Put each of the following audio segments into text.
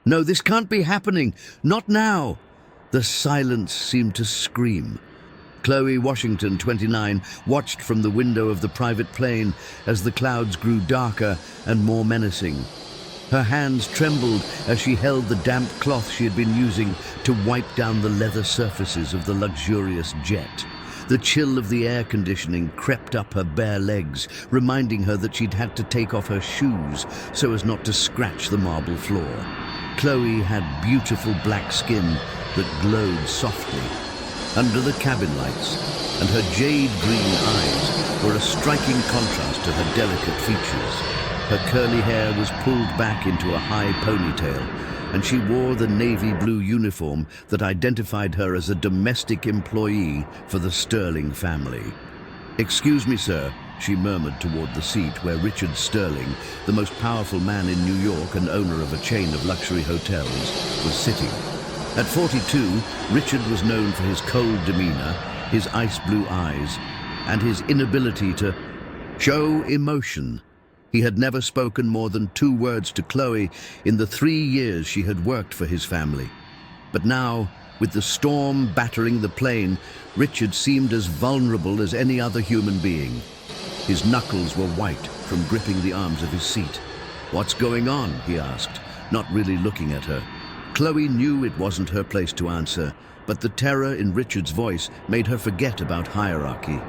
No, this can't be happening. Not now. The silence seemed to scream. Chloe Washington, 29, watched from the window of the private plane as the clouds grew darker and more menacing. Her hands trembled as she held the damp cloth she had been using to wipe down the leather surfaces of the luxurious jet. The chill of the air conditioning crept up her bare legs, reminding her that she'd had to take off her shoes so as not to scratch the marble floor. Chloe had beautiful black skin that glowed softly under the cabin lights, and her jade green eyes were a striking contrast to her delicate features. Her curly hair was pulled back into a high ponytail, and she wore the navy blue uniform that identified her as a domestic employee for the Sterling family. "Excuse me, sir," she murmured toward the seat where Richard Sterling, the most powerful man in New York and owner of a chain of luxury hotels, was sitting. At 42, Richard was known for his cold demeanor, his ice blue eyes, and his inability to show emotion. He had never spoken more than 2 words to Chloe in the 3 years she had worked for his family. But now, with the storm battering the plane, Richard seemed as vulnerable as any other human being. His knuckles were white from gripping the arms of his seat. "What's going on?" he asked, not really looking at her. Chloe knew it wasn't her place to answer, but the terror in Richard's voice made her forget about hierarchy.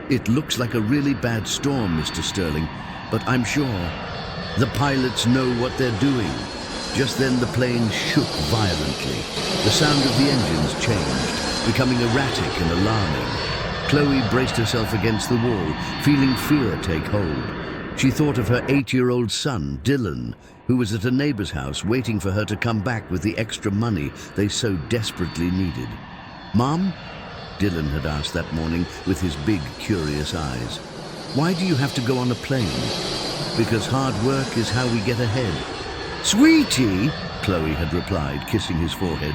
"It looks like a really bad storm, Mr. Sterling, but I'm sure the pilots know what they're doing." Just then the plane shook violently. The sound of the engines changed, becoming erratic and alarming. Chloe braced herself against the wall, feeling fear take hold. She thought of her 8-year-old son, Dylan, who was at a neighbor's house waiting for her to come back with the extra money they so desperately needed. "Mom?" Dylan had asked that morning with his big, curious eyes. "Why do you have to go on a plane?" "Because hard work is how we get ahead." "Sweetie," Chloe had replied, kissing his forehead,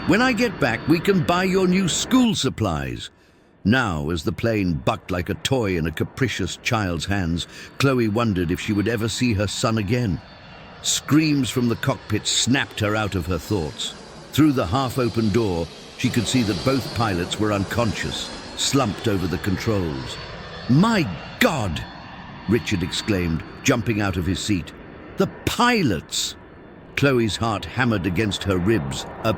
"when I get back, we can buy your new school supplies." Now, as the plane bucked like a toy in a capricious child's hands, Chloe wondered if she would ever see her son again. Screams from the cockpit snapped her out of her thoughts. Through the half-open door, she could see that both pilots were unconscious, slumped over the controls. "My God!" Richard exclaimed, jumping out of his seat. "The pilots!" Chloe's heart hammered against her ribs, a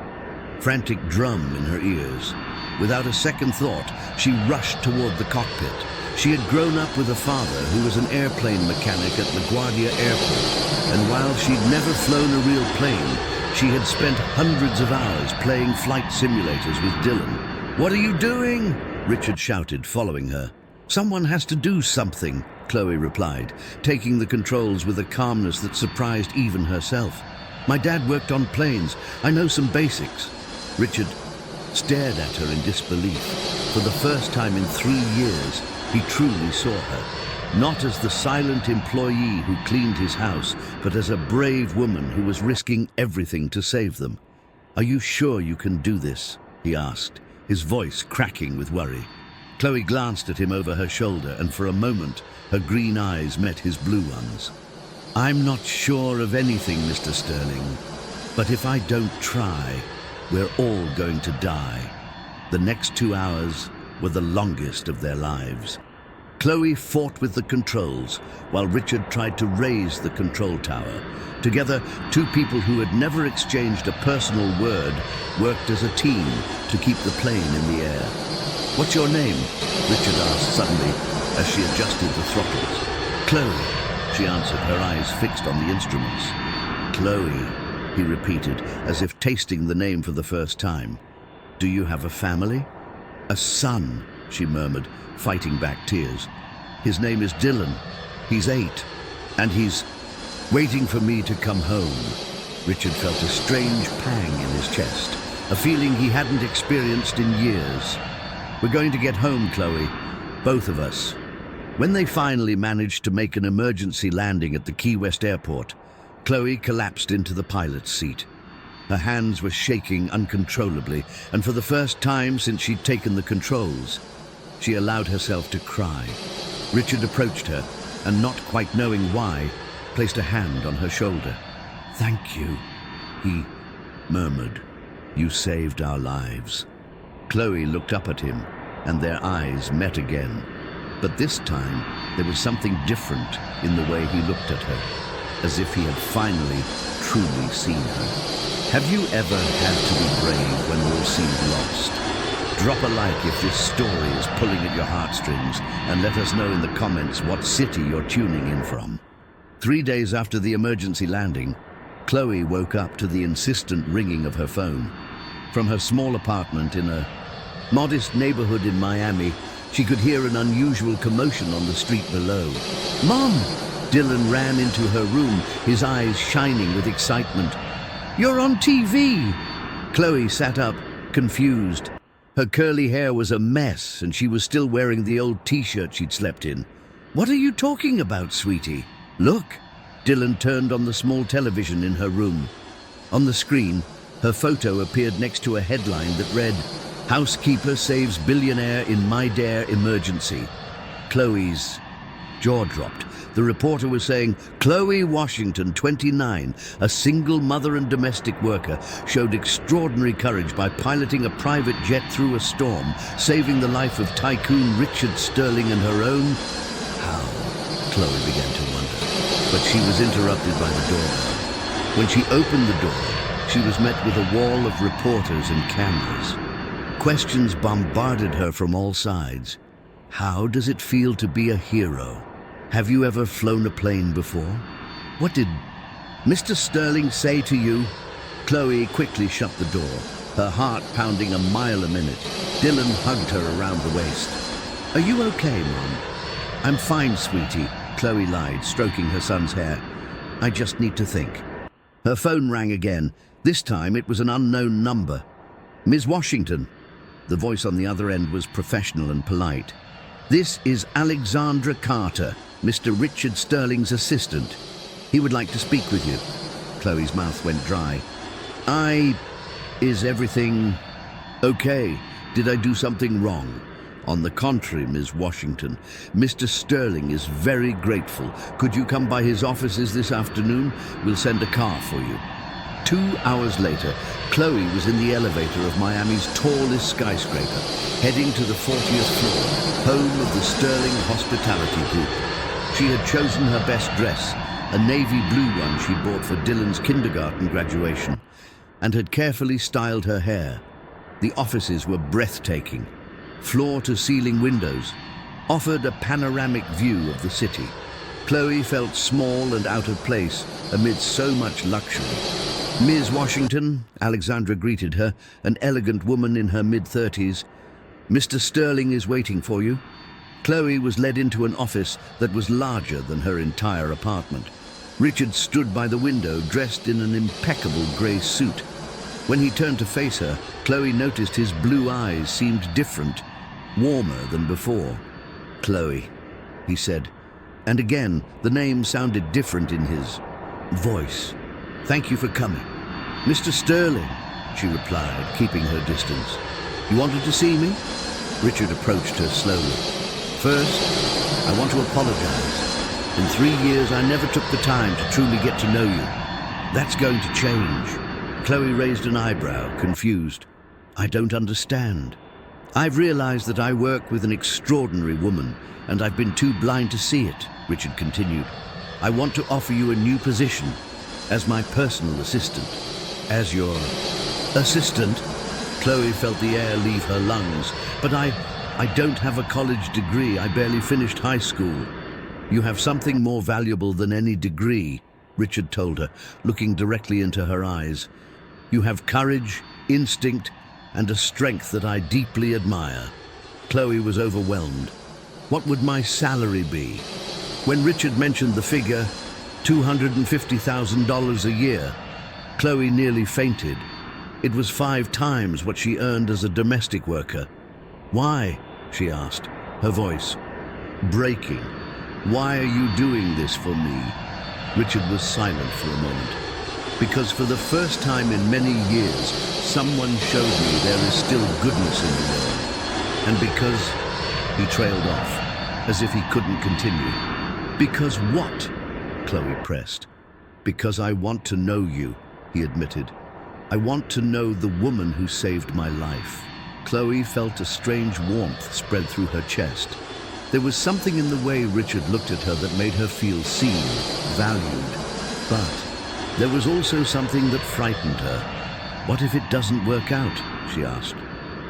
frantic drum in her ears. Without a second thought, she rushed toward the cockpit. She had grown up with a father who was an airplane mechanic at LaGuardia Airport, and while she'd never flown a real plane, she had spent hundreds of hours playing flight simulators with Dylan. "What are you doing?" Richard shouted, following her. "Someone has to do something," Chloe replied, taking the controls with a calmness that surprised even herself. "My dad worked on planes. I know some basics." Richard stared at her in disbelief. For the first time in 3 years, he truly saw her. Not as the silent employee who cleaned his house, but as a brave woman who was risking everything to save them. "Are you sure you can do this?" he asked, his voice cracking with worry. Chloe glanced at him over her shoulder, and for a moment, her green eyes met his blue ones. "I'm not sure of anything, Mr. Sterling, but if I don't try, we're all going to die." The next 2 hours were the longest of their lives. Chloe fought with the controls, while Richard tried to raise the control tower. Together, 2 people who had never exchanged a personal word worked as a team to keep the plane in the air. "What's your name?" Richard asked suddenly as she adjusted the throttles. "Chloe," she answered, her eyes fixed on the instruments. "Chloe," he repeated, as if tasting the name for the first time. "Do you have a family?" "A son," she murmured, fighting back tears. "His name is Dylan. He's 8, and he's waiting for me to come home." Richard felt a strange pang in his chest, a feeling he hadn't experienced in years. "We're going to get home, Chloe, both of us." When they finally managed to make an emergency landing at the Key West airport, Chloe collapsed into the pilot's seat. Her hands were shaking uncontrollably, and for the first time since she'd taken the controls, she allowed herself to cry. Richard approached her, and not quite knowing why, placed a hand on her shoulder. "Thank you," He murmured, "You saved our lives." Chloe looked up at him, and their eyes met again. But this time, there was something different in the way he looked at her, as if he had finally, truly seen her. Have you ever had to be brave when all seemed lost? Drop a like if this story is pulling at your heartstrings, and let us know in the comments what city you're tuning in from. 3 days after the emergency landing, Chloe woke up to the insistent ringing of her phone. From her small apartment in a modest neighborhood in Miami, she could hear an unusual commotion on the street below. "Mom!" Dylan ran into her room, his eyes shining with excitement. "You're on TV!" Chloe sat up, confused. Her curly hair was a mess, and she was still wearing the old t-shirt she'd slept in. "What are you talking about, sweetie?" "Look!" Dylan turned on the small television in her room. On the screen, her photo appeared next to a headline that read, "Housekeeper saves billionaire in Maid emergency." Chloe's jaw dropped. The reporter was saying, Chloe Washington, 29, a single mother and domestic worker, showed extraordinary courage by piloting a private jet through a storm, saving the life of tycoon Richard Sterling and her own. How? Chloe began to wonder. But she was interrupted by the doorbell. When she opened the door, she was met with a wall of reporters and cameras. Questions bombarded her from all sides. How does it feel to be a hero? Have you ever flown a plane before? What did Mr. Sterling say to you? Chloe quickly shut the door, her heart pounding a mile a minute. Dylan hugged her around the waist. "Are you okay, Mom?" "I'm fine, sweetie," Chloe lied, stroking her son's hair. "I just need to think." Her phone rang again. This time it was an unknown number. "Ms. Washington." The voice on the other end was professional and polite. "This is Alexandra Carter, Mr. Richard Sterling's assistant. He would like to speak with you." Chloe's mouth went dry. Is everything okay? Did I do something wrong?" "On the contrary, Ms. Washington. Mr. Sterling is very grateful. Could you come by his offices this afternoon? We'll send a car for you." 2 hours later, Chloe was in the elevator of Miami's tallest skyscraper, heading to the 40th floor, home of the Sterling Hospitality Group. She had chosen her best dress, a navy blue one she bought for Dylan's kindergarten graduation, and had carefully styled her hair. The offices were breathtaking. Floor-to-ceiling windows offered a panoramic view of the city. Chloe felt small and out of place amidst so much luxury. "Ms. Washington," Alexandra greeted her, an elegant woman in her mid-30s. "Mr. Sterling is waiting for you." Chloe was led into an office that was larger than her entire apartment. Richard stood by the window, dressed in an impeccable grey suit. When he turned to face her, Chloe noticed his blue eyes seemed different, warmer than before. "Chloe," he said, and again the name sounded different in his voice. "Thank you for coming." "Mr. Sterling," she replied, keeping her distance. "You wanted to see me?" Richard approached her slowly. "First, I want to apologize. In 3 years, I never took the time to truly get to know you. That's going to change." Chloe raised an eyebrow, confused. "I don't understand." "I've realized that I work with an extraordinary woman, and I've been too blind to see it," Richard continued. "I want to offer you a new position, as my personal assistant." "As your assistant?" Chloe felt the air leave her lungs. "But I don't have a college degree. I barely finished high school." "You have something more valuable than any degree," Richard told her, looking directly into her eyes. "You have courage, instinct, and a strength that I deeply admire." Chloe was overwhelmed. "What would my salary be?" When Richard mentioned the figure, $250,000 a year, Chloe nearly fainted. It was 5 times what she earned as a domestic worker. "Why?" she asked, her voice breaking. "Why are you doing this for me?" Richard was silent for a moment. "Because for the first time in many years, someone showed me there is still goodness in the world. And because..." He trailed off, as if he couldn't continue. "Because what?" Chloe pressed. "Because I want to know you. he admitted. "I want to know the woman who saved my life." Chloe felt a strange warmth spread through her chest. There was something in the way Richard looked at her that made her feel seen, valued. But there was also something that frightened her. "What if it doesn't work out?" she asked.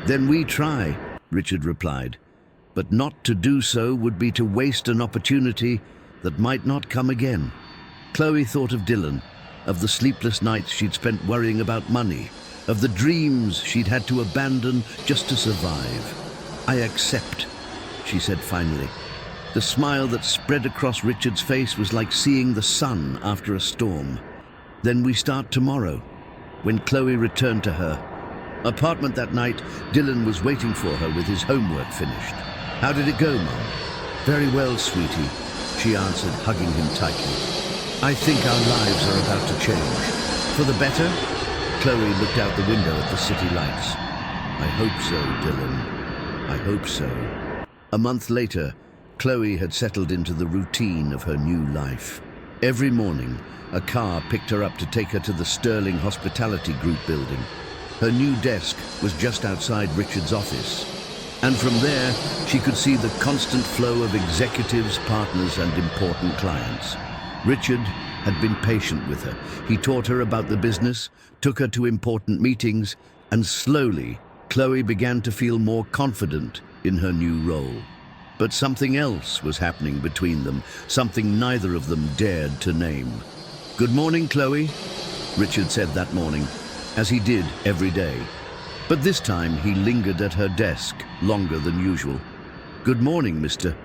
"Then we try," Richard replied. "But not to do so would be to waste an opportunity that might not come again." Chloe thought of Dylan, of the sleepless nights she'd spent worrying about money, of the dreams she'd had to abandon just to survive. "I accept," she said finally. The smile that spread across Richard's face was like seeing the sun after a storm. "Then we start tomorrow." When Chloe returned to her apartment that night, Dylan was waiting for her with his homework finished. "How did it go, Mom?" "Very well, sweetie," she answered, hugging him tightly. "I think our lives are about to change." "For the better?" Chloe looked out the window at the city lights. "I hope so, Dylan. I hope so." A month later, Chloe had settled into the routine of her new life. Every morning, a car picked her up to take her to the Sterling Hospitality Group building. Her new desk was just outside Richard's office. And from there, she could see the constant flow of executives, partners, and important clients. Richard had been patient with her. He taught her about the business, took her to important meetings, and slowly, Chloe began to feel more confident in her new role. But something else was happening between them, something neither of them dared to name. "Good morning, Chloe," Richard said that morning, as he did every day. But this time he lingered at her desk longer than usual. "Good morning, Mr.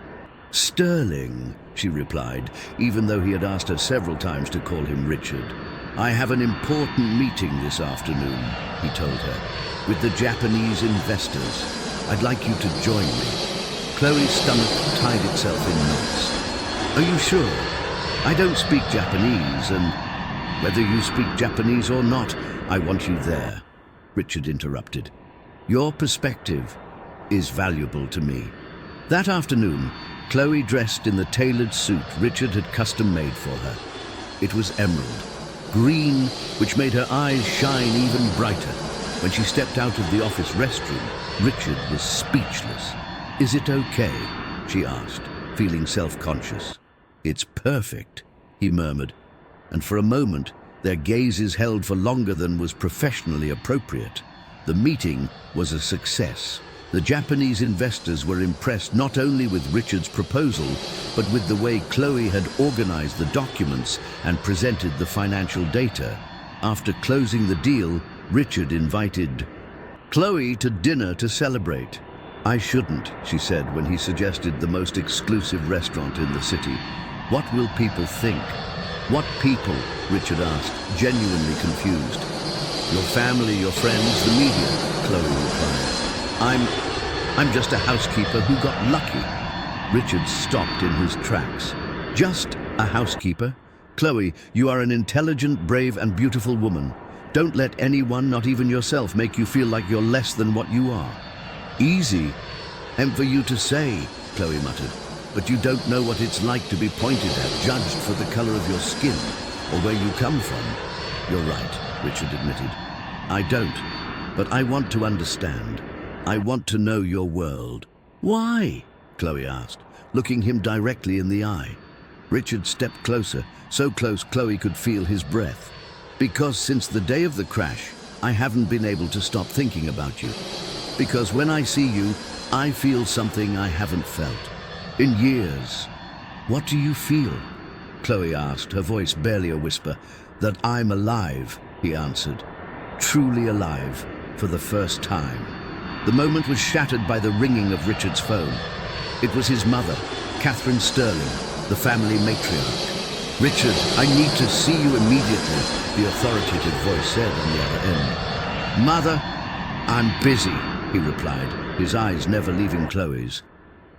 Sterling," she replied, even though he had asked her several times to call him Richard. "I have an important meeting this afternoon," he told her, "with the Japanese investors. I'd like you to join me." Chloe's stomach tied itself in knots. "Are you sure? I don't speak Japanese, and whether you speak Japanese or not, I want you there," Richard interrupted. "Your perspective is valuable to me." That afternoon, Chloe dressed in the tailored suit Richard had custom-made for her. It was emerald, green, which made her eyes shine even brighter. When she stepped out of the office restroom, Richard was speechless. "Is it okay?" she asked, feeling self-conscious. "It's perfect," he murmured, and for a moment, their gazes held for longer than was professionally appropriate. The meeting was a success. The Japanese investors were impressed not only with Richard's proposal, but with the way Chloe had organized the documents and presented the financial data. After closing the deal, Richard invited Chloe to dinner to celebrate. "I shouldn't," she said when he suggested the most exclusive restaurant in the city. "What will people think?" "What people?" Richard asked, genuinely confused. "Your family, your friends, the media," Chloe replied. I'm just a housekeeper who got lucky." Richard stopped in his tracks. "Just a housekeeper? Chloe, you are an intelligent, brave, and beautiful woman. Don't let anyone, not even yourself, make you feel like you're less than what you are." "Easy for you to say," Chloe muttered. "But you don't know what it's like to be pointed at, judged for the color of your skin or where you come from." "You're right," Richard admitted. "I don't, but I want to understand. I want to know your world." "Why?" Chloe asked, looking him directly in the eye. Richard stepped closer, so close Chloe could feel his breath. "Because since the day of the crash, I haven't been able to stop thinking about you. Because when I see you, I feel something I haven't felt in years." "What do you feel?" Chloe asked, her voice barely a whisper. "That I'm alive," he answered. "Truly alive, for the first time." The moment was shattered by the ringing of Richard's phone. It was his mother, Catherine Sterling, the family matriarch. "Richard, I need to see you immediately," the authoritative voice said on the other end. "Mother, I'm busy," he replied, his eyes never leaving Chloe's.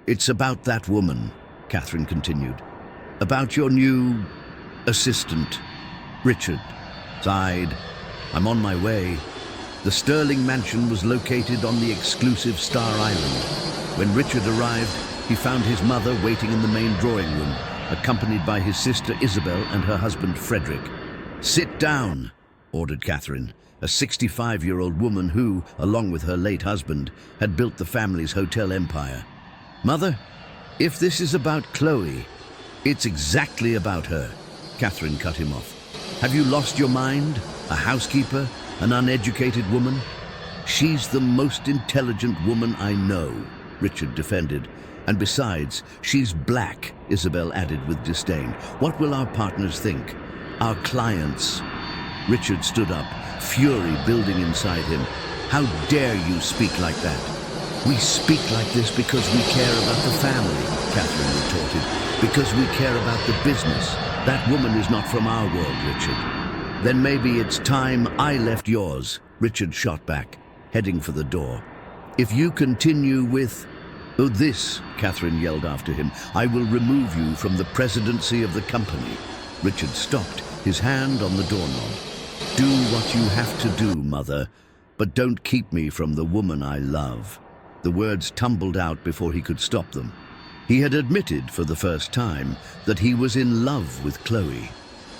"It's about that woman," Catherine continued. "About your new assistant." Richard sighed. "I'm on my way." The Sterling mansion was located on the exclusive Star Island. When Richard arrived, he found his mother waiting in the main drawing room, accompanied by his sister Isabel and her husband Frederick. "Sit down," ordered Catherine, a 65-year-old woman who, along with her late husband, had built the family's hotel empire. "Mother, if this is about Chloe, it's exactly about her," Catherine cut him off. "Have you lost your mind? A housekeeper? An uneducated woman?" "She's the most intelligent woman I know," Richard defended. "And besides, she's black," Isabel added with disdain. "What will our partners think? Our clients?" Richard stood up, fury building inside him. "How dare you speak like that?" "We speak like this because we care about the family," Catherine retorted. "Because we care about the business. That woman is not from our world, Richard." "Then maybe it's time I left yours," Richard shot back, heading for the door. "If you continue with this," Catherine yelled after him, "I will remove you from the presidency of the company." Richard stopped, his hand on the doorknob. "Do what you have to do, Mother, but don't keep me from the woman I love." The words tumbled out before he could stop them. He had admitted for the first time that he was in love with Chloe.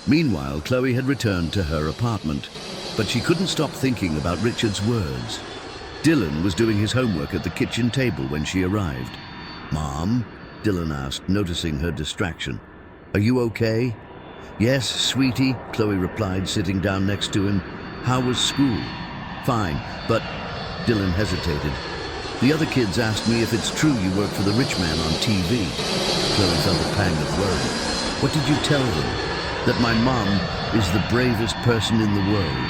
Meanwhile, Chloe had returned to her apartment, but she couldn't stop thinking about Richard's words. Dylan was doing his homework at the kitchen table when she arrived. "Mom?" Dylan asked, noticing her distraction. "Are you okay?" "Yes, sweetie," Chloe replied, sitting down next to him. "How was school?" "Fine, but..." Dylan hesitated. "The other kids asked me if it's true you work for the rich man on TV." Chloe felt a pang of worry. "What did you tell them?" "That my mom is the bravest person in the world,"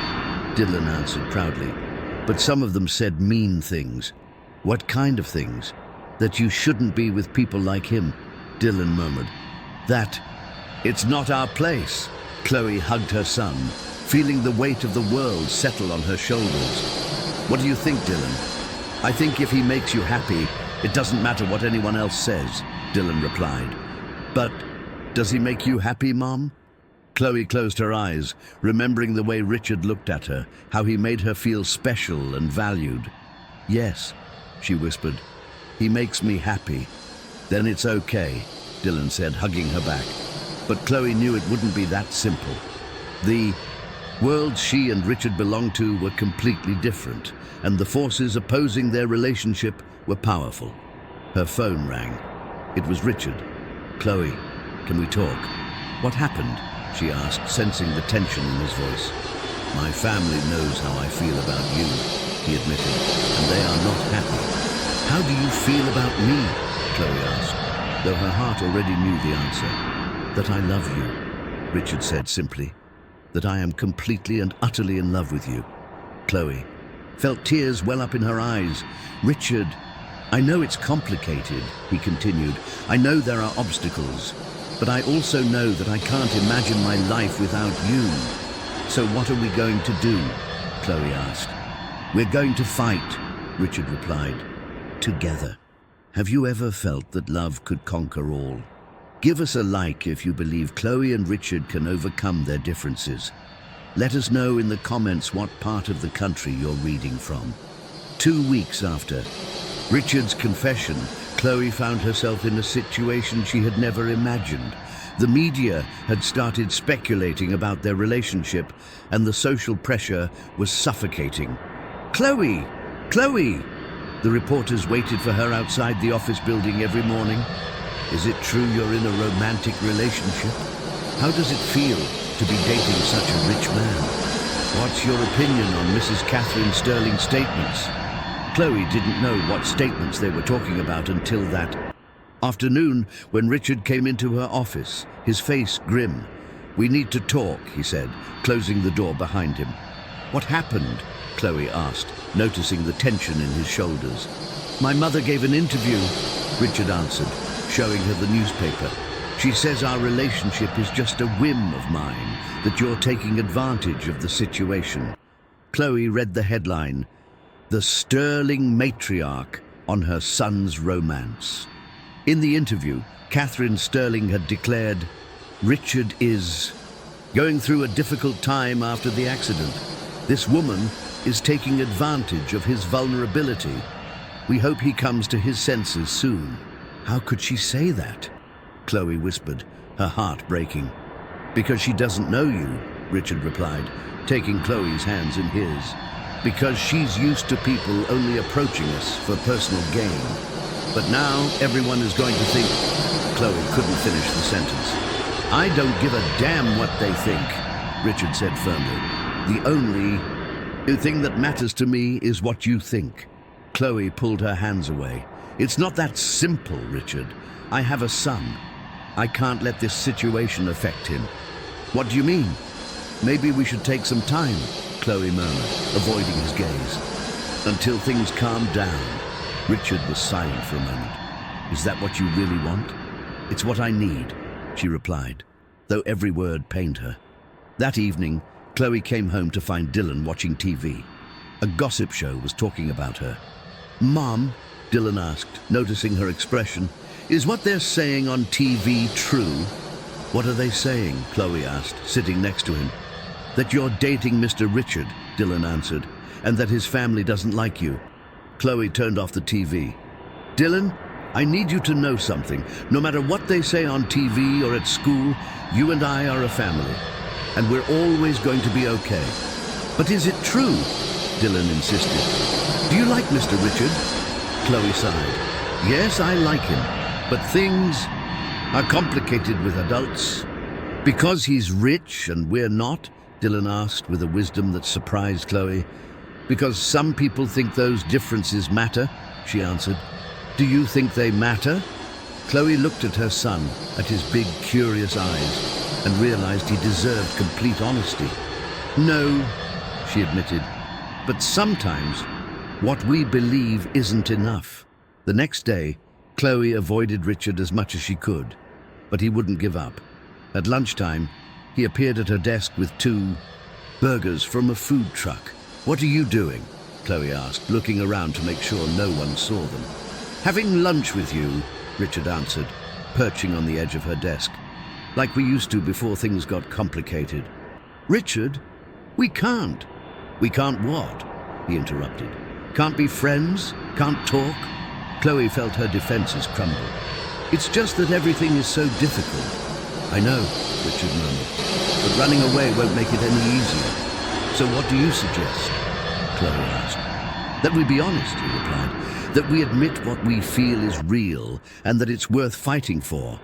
Dylan answered proudly. "But some of them said mean things." "What kind of things?" "That you shouldn't be with people like him," Dylan murmured. "That it's not our place." Chloe hugged her son, feeling the weight of the world settle on her shoulders. "What do you think, Dylan?" "I think if he makes you happy, it doesn't matter what anyone else says," Dylan replied. "But does he make you happy, Mom?" Chloe closed her eyes, remembering the way Richard looked at her, how he made her feel special and valued. "Yes," she whispered. "He makes me happy." "Then it's okay," Dylan said, hugging her back. But Chloe knew it wouldn't be that simple. The worlds she and Richard belonged to were completely different, and the forces opposing their relationship were powerful. Her phone rang. It was Richard. "Chloe, can we talk?" "What happened?" she asked, sensing the tension in his voice. "My family knows how I feel about you," he admitted, "and they are not happy." "How do you feel about me?" Chloe asked, though her heart already knew the answer. "That I love you," Richard said simply. "That I am completely and utterly in love with you." Chloe felt tears well up in her eyes. "Richard, I know it's complicated," he continued. "I know there are obstacles. But I also know that I can't imagine my life without you. So what are we going to do?" Chloe asked. "We're going to fight," Richard replied. "Together." Have you ever felt that love could conquer all? Give us a like if you believe Chloe and Richard can overcome their differences. Let us know in the comments what part of the country you're reading from. 2 weeks after Richard's confession, Chloe found herself in a situation she had never imagined. The media had started speculating about their relationship, and the social pressure was suffocating. "Chloe! Chloe!" The reporters waited for her outside the office building every morning. "Is it true you're in a romantic relationship? How does it feel to be dating such a rich man? What's your opinion on Mrs. Catherine Sterling's statements?" Chloe didn't know what statements they were talking about until that afternoon when Richard came into her office, his face grim. "We need to talk," he said, closing the door behind him. "What happened?" Chloe asked, noticing the tension in his shoulders. "My mother gave an interview," Richard answered, showing her the newspaper. "She says our relationship is just a whim of mine, that you're taking advantage of the situation." Chloe read the headline, "The Sterling Matriarch on her son's romance." In the interview, Catherine Sterling had declared, "Richard is going through a difficult time after the accident. This woman is taking advantage of his vulnerability. We hope he comes to his senses soon." "How could she say that?" Chloe whispered, her heart breaking. "Because she doesn't know you," Richard replied, taking Chloe's hands in his. Because she's used to people only approaching us for personal gain. But now everyone is going to think... Chloe couldn't finish the sentence. I don't give a damn what they think, Richard said firmly. The only thing that matters to me is what you think. Chloe pulled her hands away. It's not that simple, Richard. I have a son. I can't let this situation affect him. What do you mean? Maybe we should take some time, Chloe murmured, avoiding his gaze. Until things calm down. Richard was silent for a moment. Is that what you really want? It's what I need, she replied, though every word pained her. That evening, Chloe came home to find Dylan watching TV. A gossip show was talking about her. Mom, Dylan asked, noticing her expression, is what they're saying on TV true? What are they saying? Chloe asked, sitting next to him. That you're dating Mr. Richard, Dylan answered, and that his family doesn't like you. Chloe turned off the TV. Dylan, I need you to know something. No matter what they say on TV or at school, you and I are a family, and we're always going to be okay. But is it true? Dylan insisted. Do you like Mr. Richard? Chloe sighed. Yes, I like him, but things are complicated with adults. Because he's rich and we're not? Dylan asked with a wisdom that surprised Chloe. Because some people think those differences matter, she answered. Do you think they matter? Chloe looked at her son, at his big, curious eyes, and realized he deserved complete honesty. No, she admitted, but sometimes what we believe isn't enough. The next day, Chloe avoided Richard as much as she could, but he wouldn't give up. At lunchtime, he appeared at her desk with 2 burgers from a food truck. What are you doing? Chloe asked, looking around to make sure no one saw them. Having lunch with you, Richard answered, perching on the edge of her desk, like we used to before things got complicated. Richard, we can't. We can't what? He interrupted. Can't be friends? Can't talk? Chloe felt her defenses crumble. It's just that everything is so difficult. I know, Richard murmured, but running away won't make it any easier. So what do you suggest? Chloe asked. That we be honest, he replied, that we admit what we feel is real and that it's worth fighting for.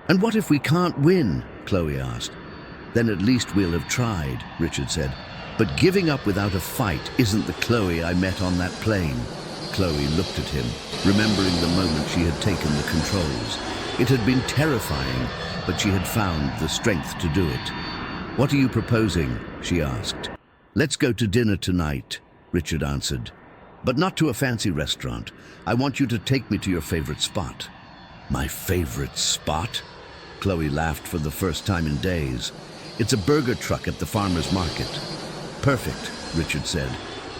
And what if we can't win? Chloe asked. Then at least we'll have tried, Richard said. But giving up without a fight isn't the Chloe I met on that plane. Chloe looked at him, remembering the moment she had taken the controls. It had been terrifying, but she had found the strength to do it. What are you proposing? She asked. Let's go to dinner tonight, Richard answered. But not to a fancy restaurant. I want you to take me to your favorite spot. My favorite spot? Chloe laughed for the first time in days. It's a burger truck at the farmer's market. Perfect, Richard said.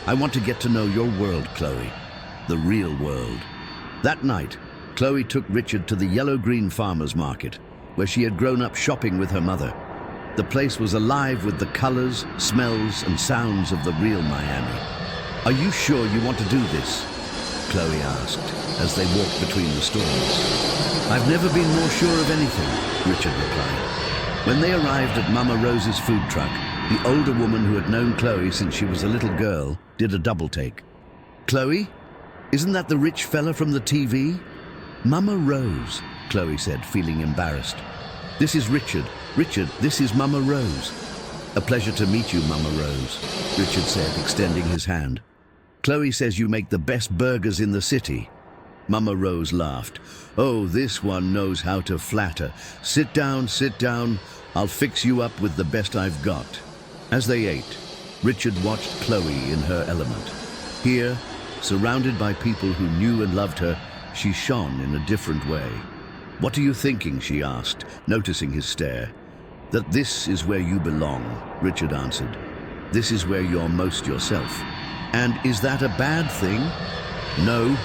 I want to get to know your world, Chloe. The real world. That night, Chloe took Richard to the yellow-green farmer's market, where she had grown up shopping with her mother. The place was alive with the colors, smells, and sounds of the real Miami. Are you sure you want to do this? Chloe asked, as they walked between the stores. I've never been more sure of anything, Richard replied. When they arrived at Mama Rose's food truck, the older woman who had known Chloe since she was a little girl did a double take. Chloe? Isn't that the rich fella from the TV? Mama Rose, Chloe said, feeling embarrassed. This is Richard. Richard, this is Mama Rose. A pleasure to meet you, Mama Rose, Richard said, extending his hand. Chloe says you make the best burgers in the city. Mama Rose laughed. Oh, this one knows how to flatter. Sit down, sit down. I'll fix you up with the best I've got. As they ate, Richard watched Chloe in her element. Here, surrounded by people who knew and loved her, she shone in a different way. What are you thinking? She asked, noticing his stare. That this is where you belong, Richard answered. This is where you're most yourself. And is that a bad thing? No,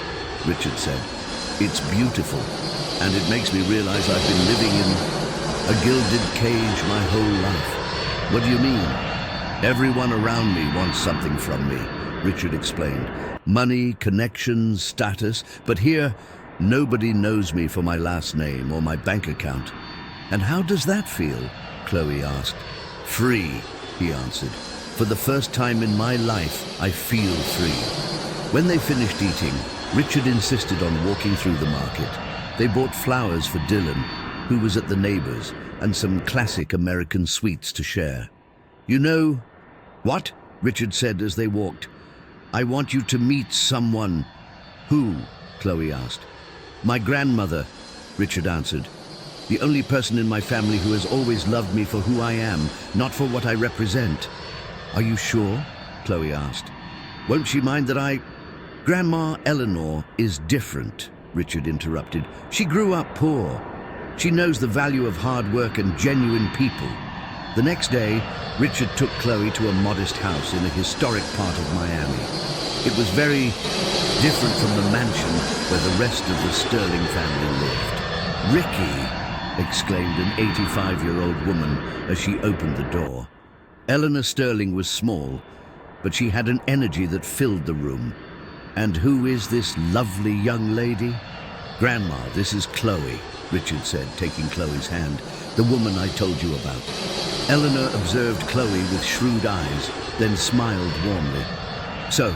Richard said. It's beautiful, and it makes me realize I've been living in a gilded cage my whole life. What do you mean? Everyone around me wants something from me, Richard explained. Money, connections, status, but here, nobody knows me for my last name or my bank account. And how does that feel? Chloe asked. Free, he answered. For the first time in my life, I feel free. When they finished eating, Richard insisted on walking through the market. They bought flowers for Dylan, who was at the neighbor's, and some classic American sweets to share. You know... What? Richard said as they walked. I want you to meet someone. Who? Chloe asked. My grandmother, Richard answered. The only person in my family who has always loved me for who I am, not for what I represent. Are you sure? Chloe asked. Won't she mind that I... Grandma Eleanor is different, Richard interrupted. She grew up poor. She knows the value of hard work and genuine people. The next day, Richard took Chloe to a modest house in a historic part of Miami. It was very different from the mansion where the rest of the Sterling family lived. Ricky, exclaimed an 85-year-old woman as she opened the door. Eleanor Sterling was small, but she had an energy that filled the room. And who is this lovely young lady? Grandma, this is Chloe, Richard said, taking Chloe's hand, the woman I told you about. Eleanor observed Chloe with shrewd eyes, then smiled warmly. So,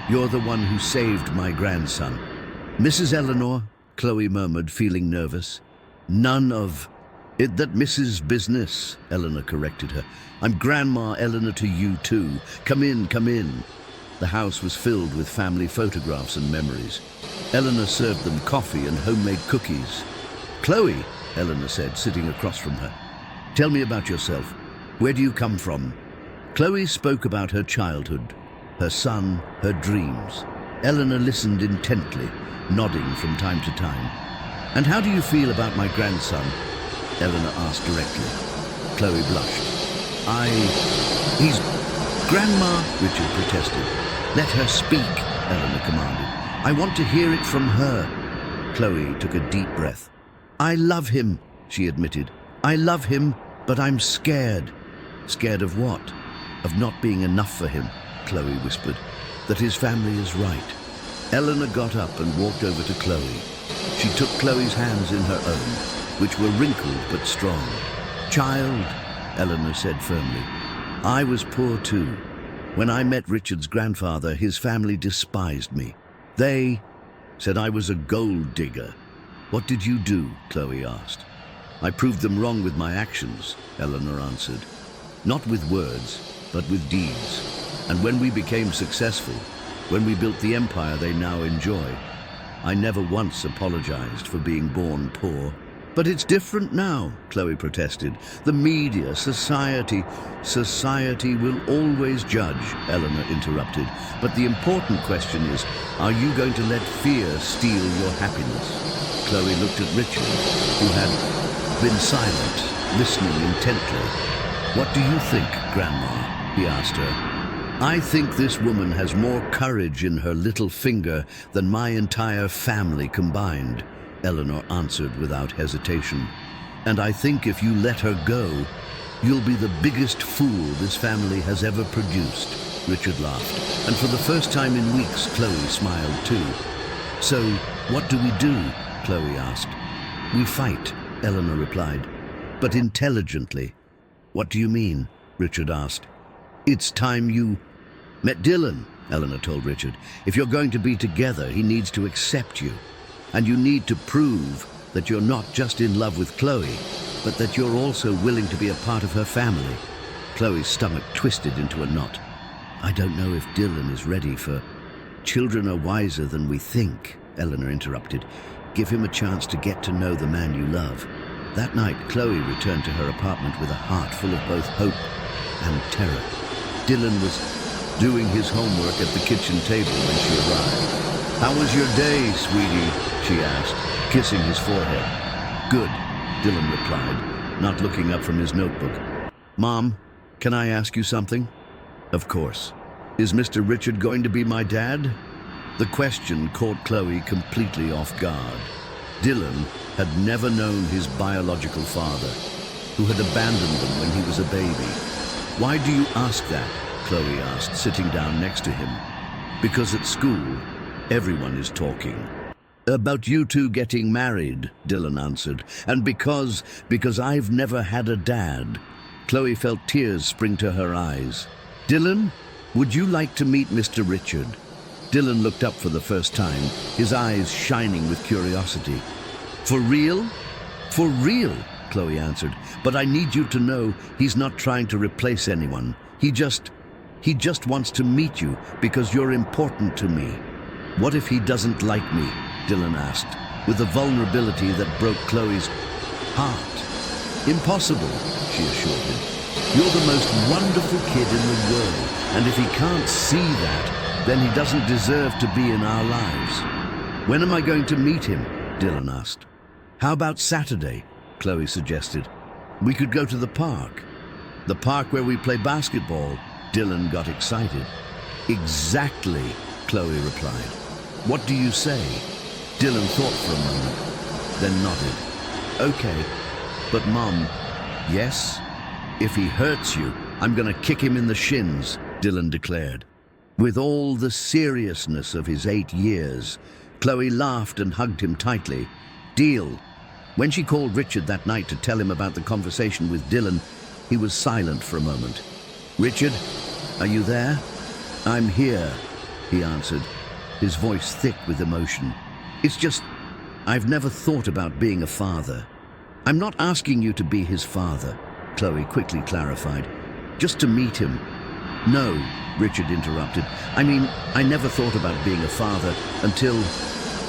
you're the one who saved my grandson. Mrs. Eleanor, Chloe murmured, feeling nervous. None of it that Mrs. Business, Eleanor corrected her. I'm Grandma Eleanor to you too. Come in, come in. The house was filled with family photographs and memories. Eleanor served them coffee and homemade cookies. Chloe, Eleanor said, sitting across from her. Tell me about yourself. Where do you come from? Chloe spoke about her childhood, her son, her dreams. Eleanor listened intently, nodding from time to time. And how do you feel about my grandson? Eleanor asked directly. Chloe blushed. He's... Grandma, Richard protested. Let her speak, Eleanor commanded. I want to hear it from her. Chloe took a deep breath. I love him, she admitted. I love him, but I'm scared. Scared of what? Of not being enough for him, Chloe whispered. That his family is right. Eleanor got up and walked over to Chloe. She took Chloe's hands in her own, which were wrinkled but strong. Child, Eleanor said firmly, I was poor too. When I met Richard's grandfather, his family despised me. They said I was a gold digger. What did you do? Chloe asked. I proved them wrong with my actions, Eleanor answered. Not with words, but with deeds. And when we became successful, when we built the empire they now enjoy, I never once apologized for being born poor. But it's different now, Chloe protested. The media, society will always judge, Eleanor interrupted. But the important question is, are you going to let fear steal your happiness? Chloe looked at Richard, who had been silent, listening intently. What do you think, Grandma? He asked her. I think this woman has more courage in her little finger than my entire family combined, Eleanor answered without hesitation. And I think if you let her go, you'll be the biggest fool this family has ever produced, Richard laughed. And for the first time in weeks, Chloe smiled too. So, what do we do? Chloe asked. We fight, Eleanor replied, but intelligently. What do you mean? Richard asked. It's time you met Dylan, Eleanor told Richard. If you're going to be together, he needs to accept you. And you need to prove that you're not just in love with Chloe, but that you're also willing to be a part of her family. Chloe's stomach twisted into a knot. I don't know if Dylan is ready for... Children are wiser than we think, Eleanor interrupted. Give him a chance to get to know the man you love. That night, Chloe returned to her apartment with a heart full of both hope and terror. Dylan was doing his homework at the kitchen table when she arrived. How was your day, sweetie? She asked, kissing his forehead. Good, Dylan replied, not looking up from his notebook. Mom, can I ask you something? Of course. Is Mr. Richard going to be my dad? The question caught Chloe completely off guard. Dylan had never known his biological father, who had abandoned them when he was a baby. Why do you ask that? Chloe asked, sitting down next to him. Because at school, everyone is talking. About you two getting married, Dylan answered. And because I've never had a dad. Chloe felt tears spring to her eyes. "Dylan, would you like to meet Mr. Richard?" Dylan looked up for the first time, his eyes shining with curiosity. "For real?" "For real," Chloe answered. "But I need you to know he's not trying to replace anyone. He just wants to meet you because you're important to me." "What if he doesn't like me?" Dylan asked, with a vulnerability that broke Chloe's heart. "Impossible," she assured him. "You're the most wonderful kid in the world, and if he can't see that, then he doesn't deserve to be in our lives." "When am I going to meet him?" Dylan asked. "How about Saturday?" Chloe suggested. "We could go to the park." "The park where we play basketball?" Dylan got excited. "Exactly," Chloe replied. "What do you say?" Dylan thought for a moment, then nodded. "Okay, but Mom..." "Yes? If he hurts you, I'm gonna kick him in the shins," Dylan declared. With all the seriousness of his 8 years, Chloe laughed and hugged him tightly. "Deal." When she called Richard that night to tell him about the conversation with Dylan, he was silent for a moment. "Richard, are you there?" "I'm here," he answered, his voice thick with emotion. "It's just, I've never thought about being a father." "I'm not asking you to be his father," Chloe quickly clarified. "Just to meet him." "No," Richard interrupted. "I mean, I never thought about being a father until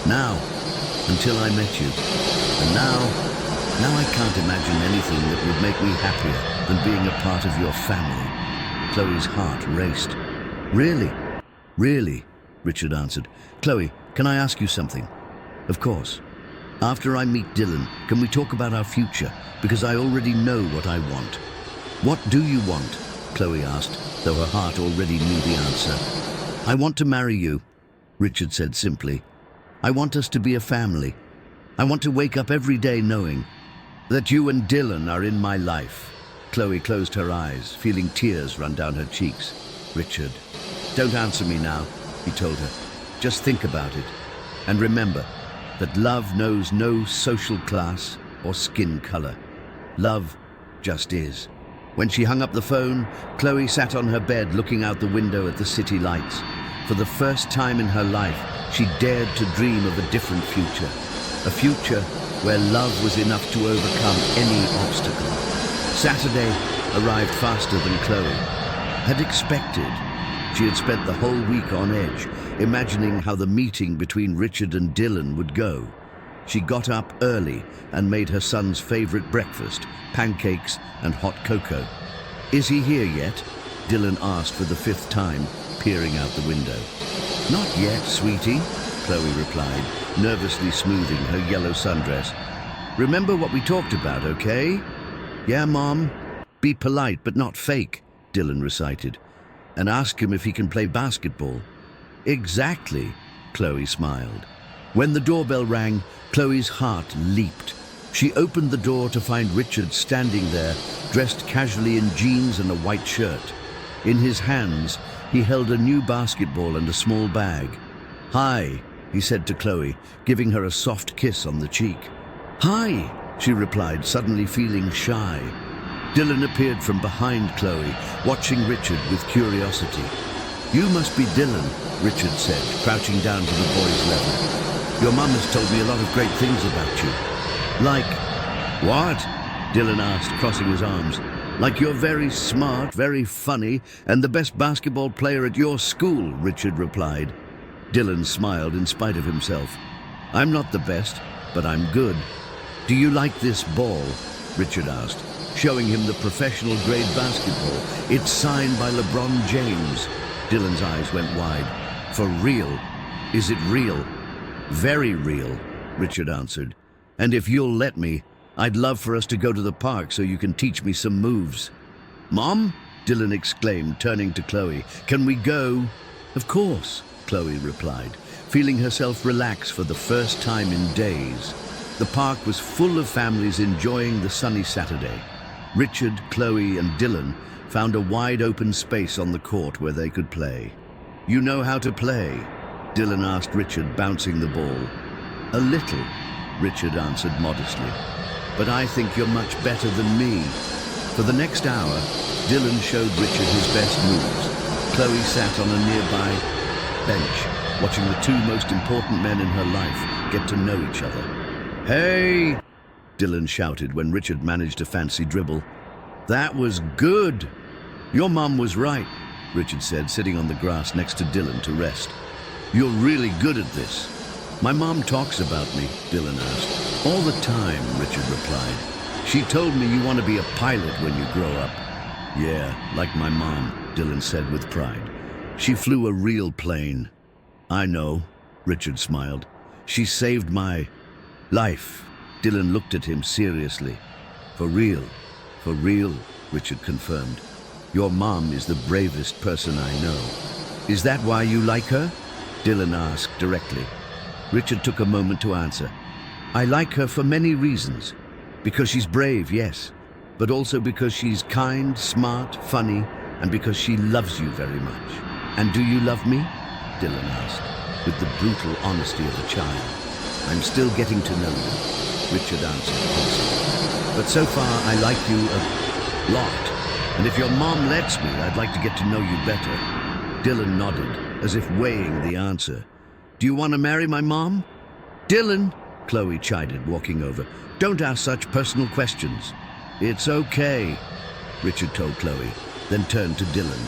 I met you. And now I can't imagine anything that would make me happier than being a part of your family." Chloe's heart raced. "Really? Really?" Richard answered. "Chloe, can I ask you something?" "Of course." "After I meet Dylan, can we talk about our future? Because I already know what I want." "What do you want?" Chloe asked, though her heart already knew the answer. "I want to marry you," Richard said simply. "I want us to be a family. I want to wake up every day knowing that you and Dylan are in my life." Chloe closed her eyes, feeling tears run down her cheeks. "Richard, don't answer me now," he told her. "Just think about it. And remember that love knows no social class or skin color. Love just is." When she hung up the phone, Chloe sat on her bed looking out the window at the city lights. For the first time in her life, she dared to dream of a different future. A future where love was enough to overcome any obstacle. Saturday arrived faster than Chloe had expected. She had spent the whole week on edge, imagining how the meeting between Richard and Dylan would go. She got up early and made her son's favorite breakfast, pancakes and hot cocoa. "Is he here yet?" Dylan asked for the 5th time, peering out the window. "Not yet, sweetie," Chloe replied, nervously smoothing her yellow sundress. "Remember what we talked about, okay?" "Yeah, Mom. Be polite but not fake," Dylan recited. "And ask him if he can play basketball." "Exactly," Chloe smiled. When the doorbell rang, Chloe's heart leaped. She opened the door to find Richard standing there, dressed casually in jeans and a white shirt. In his hands, he held a new basketball and a small bag. "Hi," he said to Chloe, giving her a soft kiss on the cheek. "Hi," she replied, suddenly feeling shy. Dylan appeared from behind Chloe, watching Richard with curiosity. "You must be Dylan," Richard said, crouching down to the boy's level. "Your mum has told me a lot of great things about you." "Like what?" Dylan asked, crossing his arms. "Like you're very smart, very funny, and the best basketball player at your school," Richard replied. Dylan smiled in spite of himself. "I'm not the best, but I'm good." "Do you like this ball?" Richard asked, showing him the professional-grade basketball. "It's signed by LeBron James." Dylan's eyes went wide. "For real? Is it real?" "Very real," Richard answered. "And if you'll let me, I'd love for us to go to the park so you can teach me some moves." "Mom?" Dylan exclaimed, turning to Chloe. "Can we go?" "Of course," Chloe replied, feeling herself relax for the first time in days. The park was full of families enjoying the sunny Saturday. Richard, Chloe, and Dylan found a wide-open space on the court where they could play. "You know how to play?" Dylan asked Richard, bouncing the ball. "A little," Richard answered modestly. "But I think you're much better than me." For the next hour, Dylan showed Richard his best moves. Chloe sat on a nearby bench, watching the two most important men in her life get to know each other. "Hey!" Dylan shouted when Richard managed a fancy dribble. "That was good! Your mum was right," Richard said, sitting on the grass next to Dylan to rest. "You're really good at this." "My mom talks about me," Dylan asked. "All the time," Richard replied. "She told me you want to be a pilot when you grow up." "Yeah, like my mom," Dylan said with pride. "She flew a real plane." "I know," Richard smiled. "She saved my life." Dylan looked at him seriously. For real, Richard confirmed. "Your mom is the bravest person I know." "Is that why you like her?" Dylan asked directly. Richard took a moment to answer. "I like her for many reasons. Because she's brave, yes, but also because she's kind, smart, funny, and because she loves you very much." "And do you love me?" Dylan asked, with the brutal honesty of a child. "I'm still getting to know you," Richard answered honestly. "But so far, I like you a lot. And if your mom lets me, I'd like to get to know you better." Dylan nodded, as if weighing the answer. "Do you want to marry my mom?" "Dylan," Chloe chided, walking over. "Don't ask such personal questions." "It's okay," Richard told Chloe, then turned to Dylan.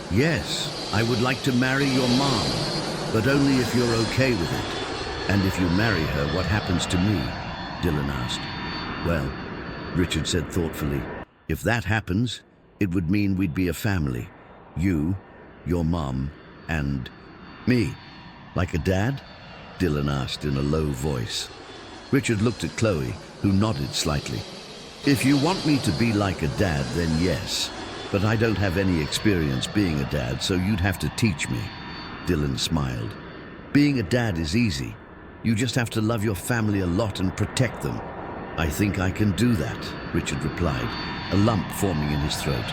"Yes, I would like to marry your mom, but only if you're okay with it." "And if you marry her, what happens to me?" Dylan asked. "Well," Richard said thoughtfully, "if that happens, it would mean we'd be a family. You, your mom, and me." "Like a dad?" Dylan asked in a low voice. Richard looked at Chloe, who nodded slightly. "If you want me to be like a dad, then yes. But I don't have any experience being a dad, so you'd have to teach me." Dylan smiled. "Being a dad is easy. You just have to love your family a lot and protect them." "I think I can do that," Richard replied, a lump forming in his throat.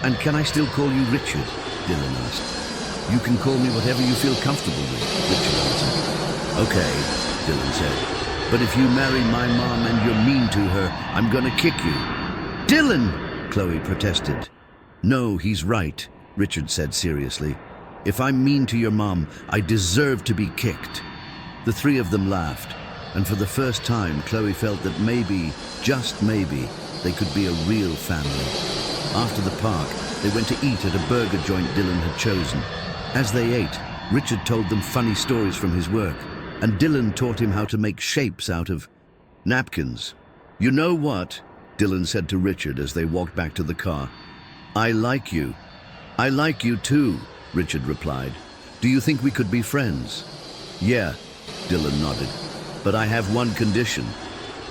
"And can I still call you Richard?" Dylan asked. "You can call me whatever you feel comfortable with," Richard answered. "Okay," Dylan said. "But if you marry my mom and you're mean to her, I'm gonna kick you." "Dylan!" Chloe protested. "No, he's right," Richard said seriously. "If I'm mean to your mom, I deserve to be kicked." The three of them laughed, and for the first time, Chloe felt that maybe, just maybe, they could be a real family. After the park, they went to eat at a burger joint Dylan had chosen. As they ate, Richard told them funny stories from his work, and Dylan taught him how to make shapes out of napkins. "You know what?" Dylan said to Richard as they walked back to the car. "I like you." "I like you too," Richard replied. "Do you think we could be friends?" "Yeah," Dylan nodded. "But I have one condition."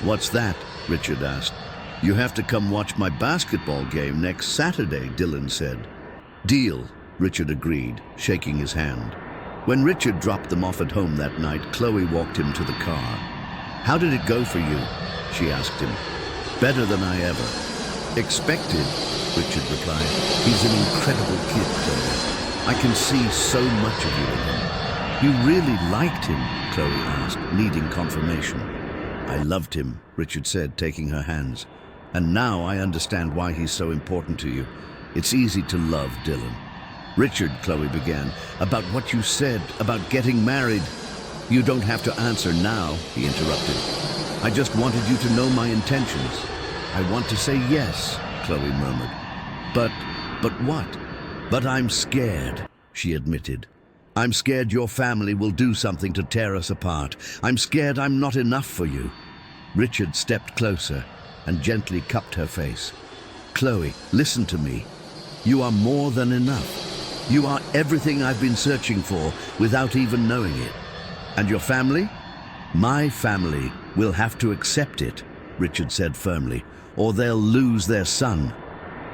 "What's that?" Richard asked. "You have to come watch my basketball game next Saturday," Dylan said. "Deal," Richard agreed, shaking his hand. When Richard dropped them off at home that night, Chloe walked him to the car. "How did it go for you?" she asked him. "Better than I ever expected," Richard replied. "He's an incredible kid, Chloe. I can see so much of you in him." "You really liked him?" Chloe asked, needing confirmation. "I loved him," Richard said, taking her hands. "And now I understand why he's so important to you. It's easy to love Dylan." "Richard," Chloe began, "about what you said about getting married." "You don't have to answer now," he interrupted. "I just wanted you to know my intentions." "I want to say yes," Chloe murmured. But what?" "But I'm scared," she admitted. "I'm scared your family will do something to tear us apart. I'm scared I'm not enough for you." Richard stepped closer and gently cupped her face. "Chloe, listen to me. You are more than enough. You are everything I've been searching for without even knowing it. And your family?" "My family will have to accept it," Richard said firmly, "or they'll lose their son."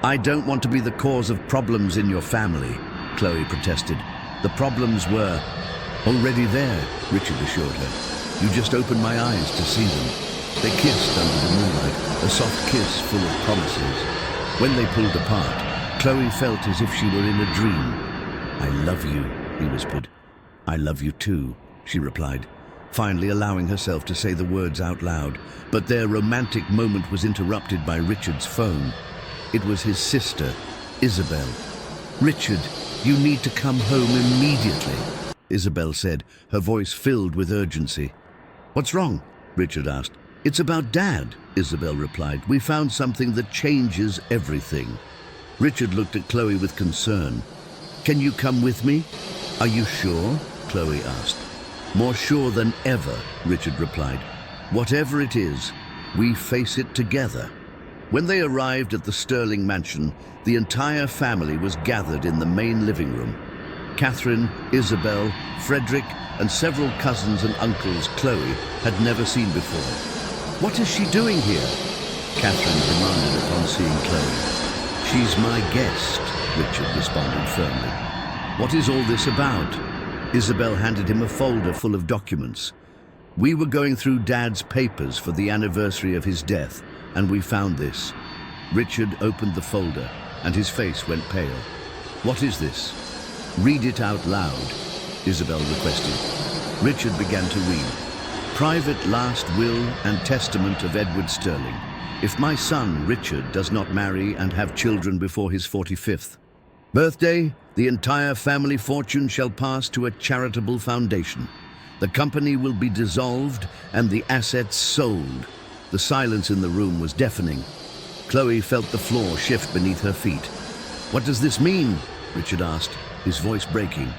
"I don't want to be the cause of problems in your family," Chloe protested. "The problems were already there," Richard assured her. "You just opened my eyes to see them." They kissed under the moonlight, a soft kiss full of promises. When they pulled apart, Chloe felt as if she were in a dream. "I love you," he whispered. "I love you too," she replied, finally allowing herself to say the words out loud. But their romantic moment was interrupted by Richard's phone. It was his sister, Isabel. "Richard, you need to come home immediately," Isabel said, her voice filled with urgency. "What's wrong?" Richard asked. "It's about Dad," Isabel replied. "We found something that changes everything." Richard looked at Chloe with concern. "Can you come with me?" "Are you sure?" Chloe asked. "More sure than ever," Richard replied. "Whatever it is, we face it together." When they arrived at the Sterling mansion, the entire family was gathered in the main living room. Catherine, Isabel, Frederick, and several cousins and uncles Chloe had never seen before. "What is she doing here?" Catherine demanded upon seeing Chloe. "She's my guest," Richard responded firmly. "What is all this about?" Isabel handed him a folder full of documents. "We were going through Dad's papers for the anniversary of his death, and we found this." Richard opened the folder, and his face went pale. "What is this?" "Read it out loud," Isabel requested. Richard began to read. "Private last will and testament of Edward Sterling. If my son, Richard, does not marry and have children before his 45th birthday, the entire family fortune shall pass to a charitable foundation. The company will be dissolved and the assets sold." The silence in the room was deafening. Chloe felt the floor shift beneath her feet. "What does this mean?" Richard asked, his voice breaking.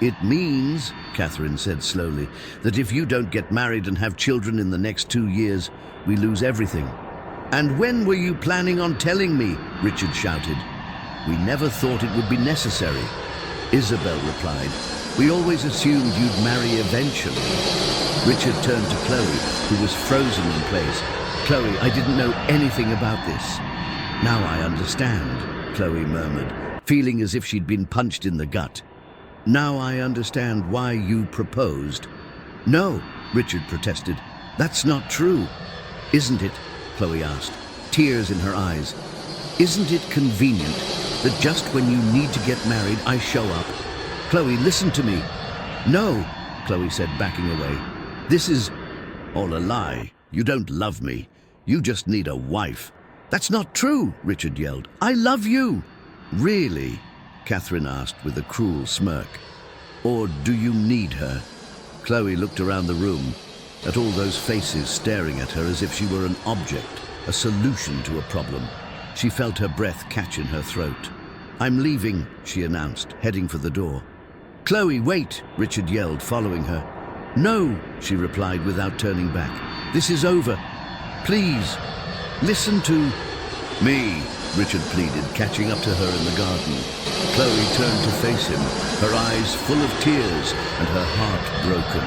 "It means," Catherine said slowly, "that if you don't get married and have children in the next 2 years, we lose everything." "And when were you planning on telling me?" Richard shouted. "We never thought it would be necessary," Isabel replied. "We always assumed you'd marry eventually." Richard turned to Chloe, who was frozen in place. "Chloe, I didn't know anything about this." "Now I understand," Chloe murmured, feeling as if she'd been punched in the gut. "Now I understand why you proposed." "No," Richard protested. "That's not true." "Isn't it?" Chloe asked, tears in her eyes. "Isn't it convenient that just when you need to get married, I show up? Chloe, listen to me." "No," Chloe said, backing away. "This is all a lie. You don't love me. You just need a wife." "That's not true," Richard yelled. "I love you." "Really?" Catherine asked with a cruel smirk. "Or do you need her?" Chloe looked around the room, at all those faces staring at her as if she were an object, a solution to a problem. She felt her breath catch in her throat. "I'm leaving," she announced, heading for the door. "Chloe, wait!" Richard yelled, following her. "No," she replied without turning back. "This is over. Please, listen to me," Richard pleaded, catching up to her in the garden. Chloe turned to face him, her eyes full of tears and her heart broken.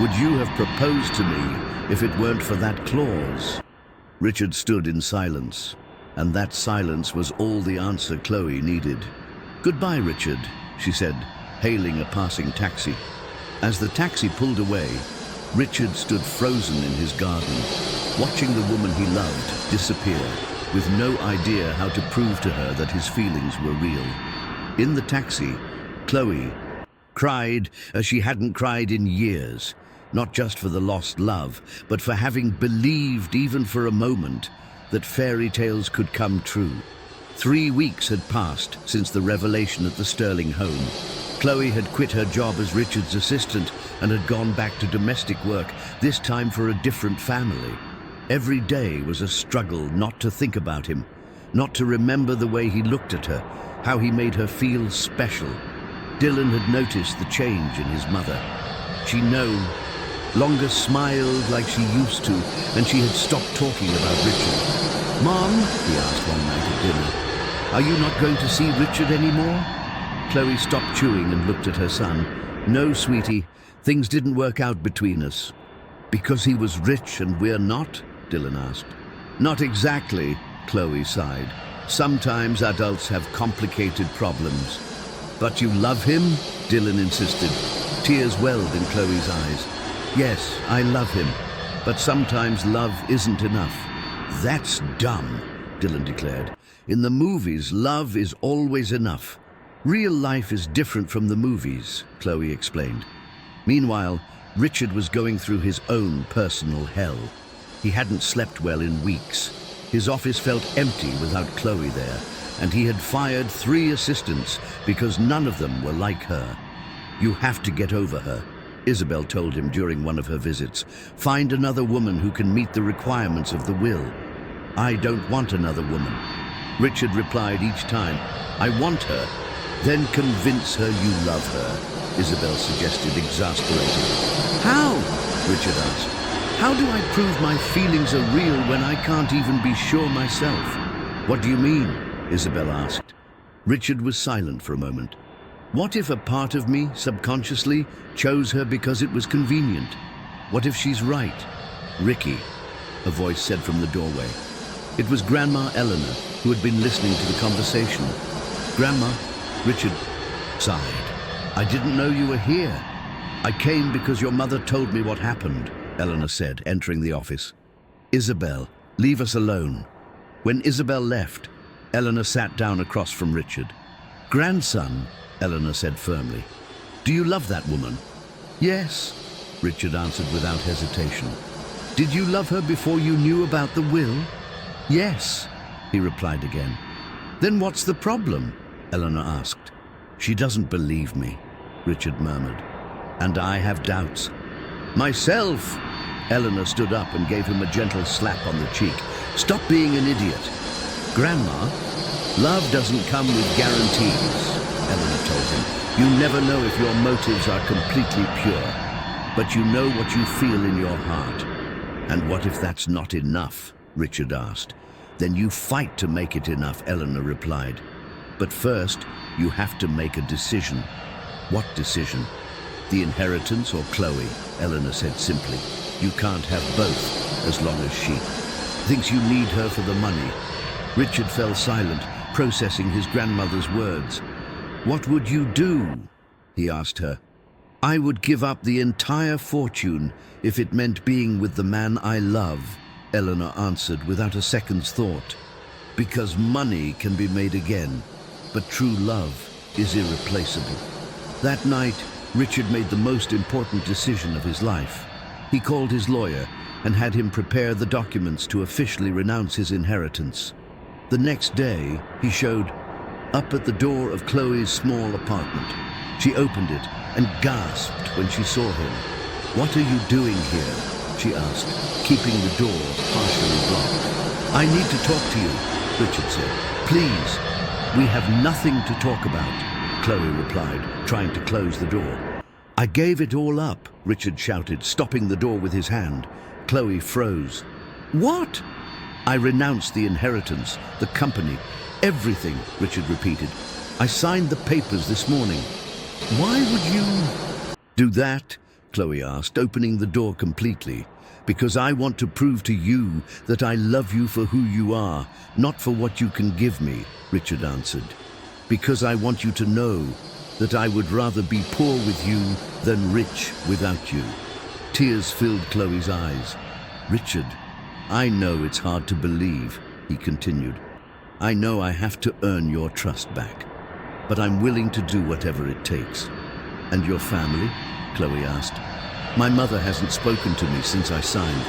"Would you have proposed to me if it weren't for that clause?" Richard stood in silence, and that silence was all the answer Chloe needed. "Goodbye, Richard," she said, hailing a passing taxi. As the taxi pulled away, Richard stood frozen in his garden, watching the woman he loved disappear, with no idea how to prove to her that his feelings were real. In the taxi, Chloe cried as she hadn't cried in years, not just for the lost love, but for having believed, even for a moment, that fairy tales could come true. 3 weeks had passed since the revelation at the Sterling home. Chloe had quit her job as Richard's assistant and had gone back to domestic work, this time for a different family. Every day was a struggle not to think about him, not to remember the way he looked at her, how he made her feel special. Dylan had noticed the change in his mother. She no longer smiled like she used to, and she had stopped talking about Richard. "Mom," he asked one night at dinner, "are you not going to see Richard anymore?" Chloe stopped chewing and looked at her son. "No, sweetie, things didn't work out between us." "Because he was rich and we're not?" Dylan asked. "Not exactly," Chloe sighed. "Sometimes adults have complicated problems." "But you love him?" Dylan insisted. Tears welled in Chloe's eyes. "Yes, I love him, but sometimes love isn't enough." "That's dumb," Dylan declared. "In the movies, love is always enough. Real life is different from the movies," Chloe explained. Meanwhile, Richard was going through his own personal hell. He hadn't slept well in weeks. His office felt empty without Chloe there, and he had fired 3 assistants because none of them were like her. "You have to get over her," Isabel told him during one of her visits. "Find another woman who can meet the requirements of the will." "I don't want another woman," Richard replied each time. "I want her." "Then convince her you love her," Isabel suggested, exasperated. "How?" Richard asked. "How do I prove my feelings are real when I can't even be sure myself?" "What do you mean?" Isabel asked. Richard was silent for a moment. What if a part of me, subconsciously, chose her because it was convenient? What if she's right? "Ricky," a voice said from the doorway. It was Grandma Eleanor, who had been listening to the conversation. "Grandma," Richard sighed. "I didn't know you were here." "I came because your mother told me what happened," Eleanor said, entering the office. "Isabel, leave us alone." When Isabel left, Eleanor sat down across from Richard. "Grandson," Eleanor said firmly, "do you love that woman?" "Yes," Richard answered without hesitation. "Did you love her before you knew about the will?" "Yes," he replied again. "Then what's the problem?" Eleanor asked. "She doesn't believe me," Richard murmured. "And I have doubts." "Myself!" Eleanor stood up and gave him a gentle slap on the cheek. "Stop being an idiot." "Grandma, love doesn't come with guarantees," Eleanor told him. "You never know if your motives are completely pure, but you know what you feel in your heart." "And what if that's not enough?" Richard asked. "Then you fight to make it enough," Eleanor replied. "But first, you have to make a decision." "What decision?" "The inheritance or Chloe," Eleanor said simply. "You can't have both as long as she thinks you need her for the money." Richard fell silent, processing his grandmother's words. "What would you do?" he asked her. "I would give up the entire fortune if it meant being with the man I love," Eleanor answered without a second's thought. "Because money can be made again, but true love is irreplaceable." That night, Richard made the most important decision of his life. He called his lawyer and had him prepare the documents to officially renounce his inheritance. The next day, he showed up at the door of Chloe's small apartment. She opened it and gasped when she saw him. "What are you doing here?" she asked, keeping the door partially blocked. "I need to talk to you," Richard said. "Please." "We have nothing to talk about," Chloe replied, trying to close the door. "I gave it all up," Richard shouted, stopping the door with his hand. Chloe froze. "What?" "I renounced the inheritance, the company, everything," Richard repeated. "I signed the papers this morning." "Why would you do that?" Chloe asked, opening the door completely. "Because I want to prove to you that I love you for who you are, not for what you can give me," Richard answered. "Because I want you to know that I would rather be poor with you than rich without you." Tears filled Chloe's eyes. "Richard, I know it's hard to believe," he continued. "I know I have to earn your trust back, but I'm willing to do whatever it takes." "And your family?" Chloe asked. "My mother hasn't spoken to me since I signed."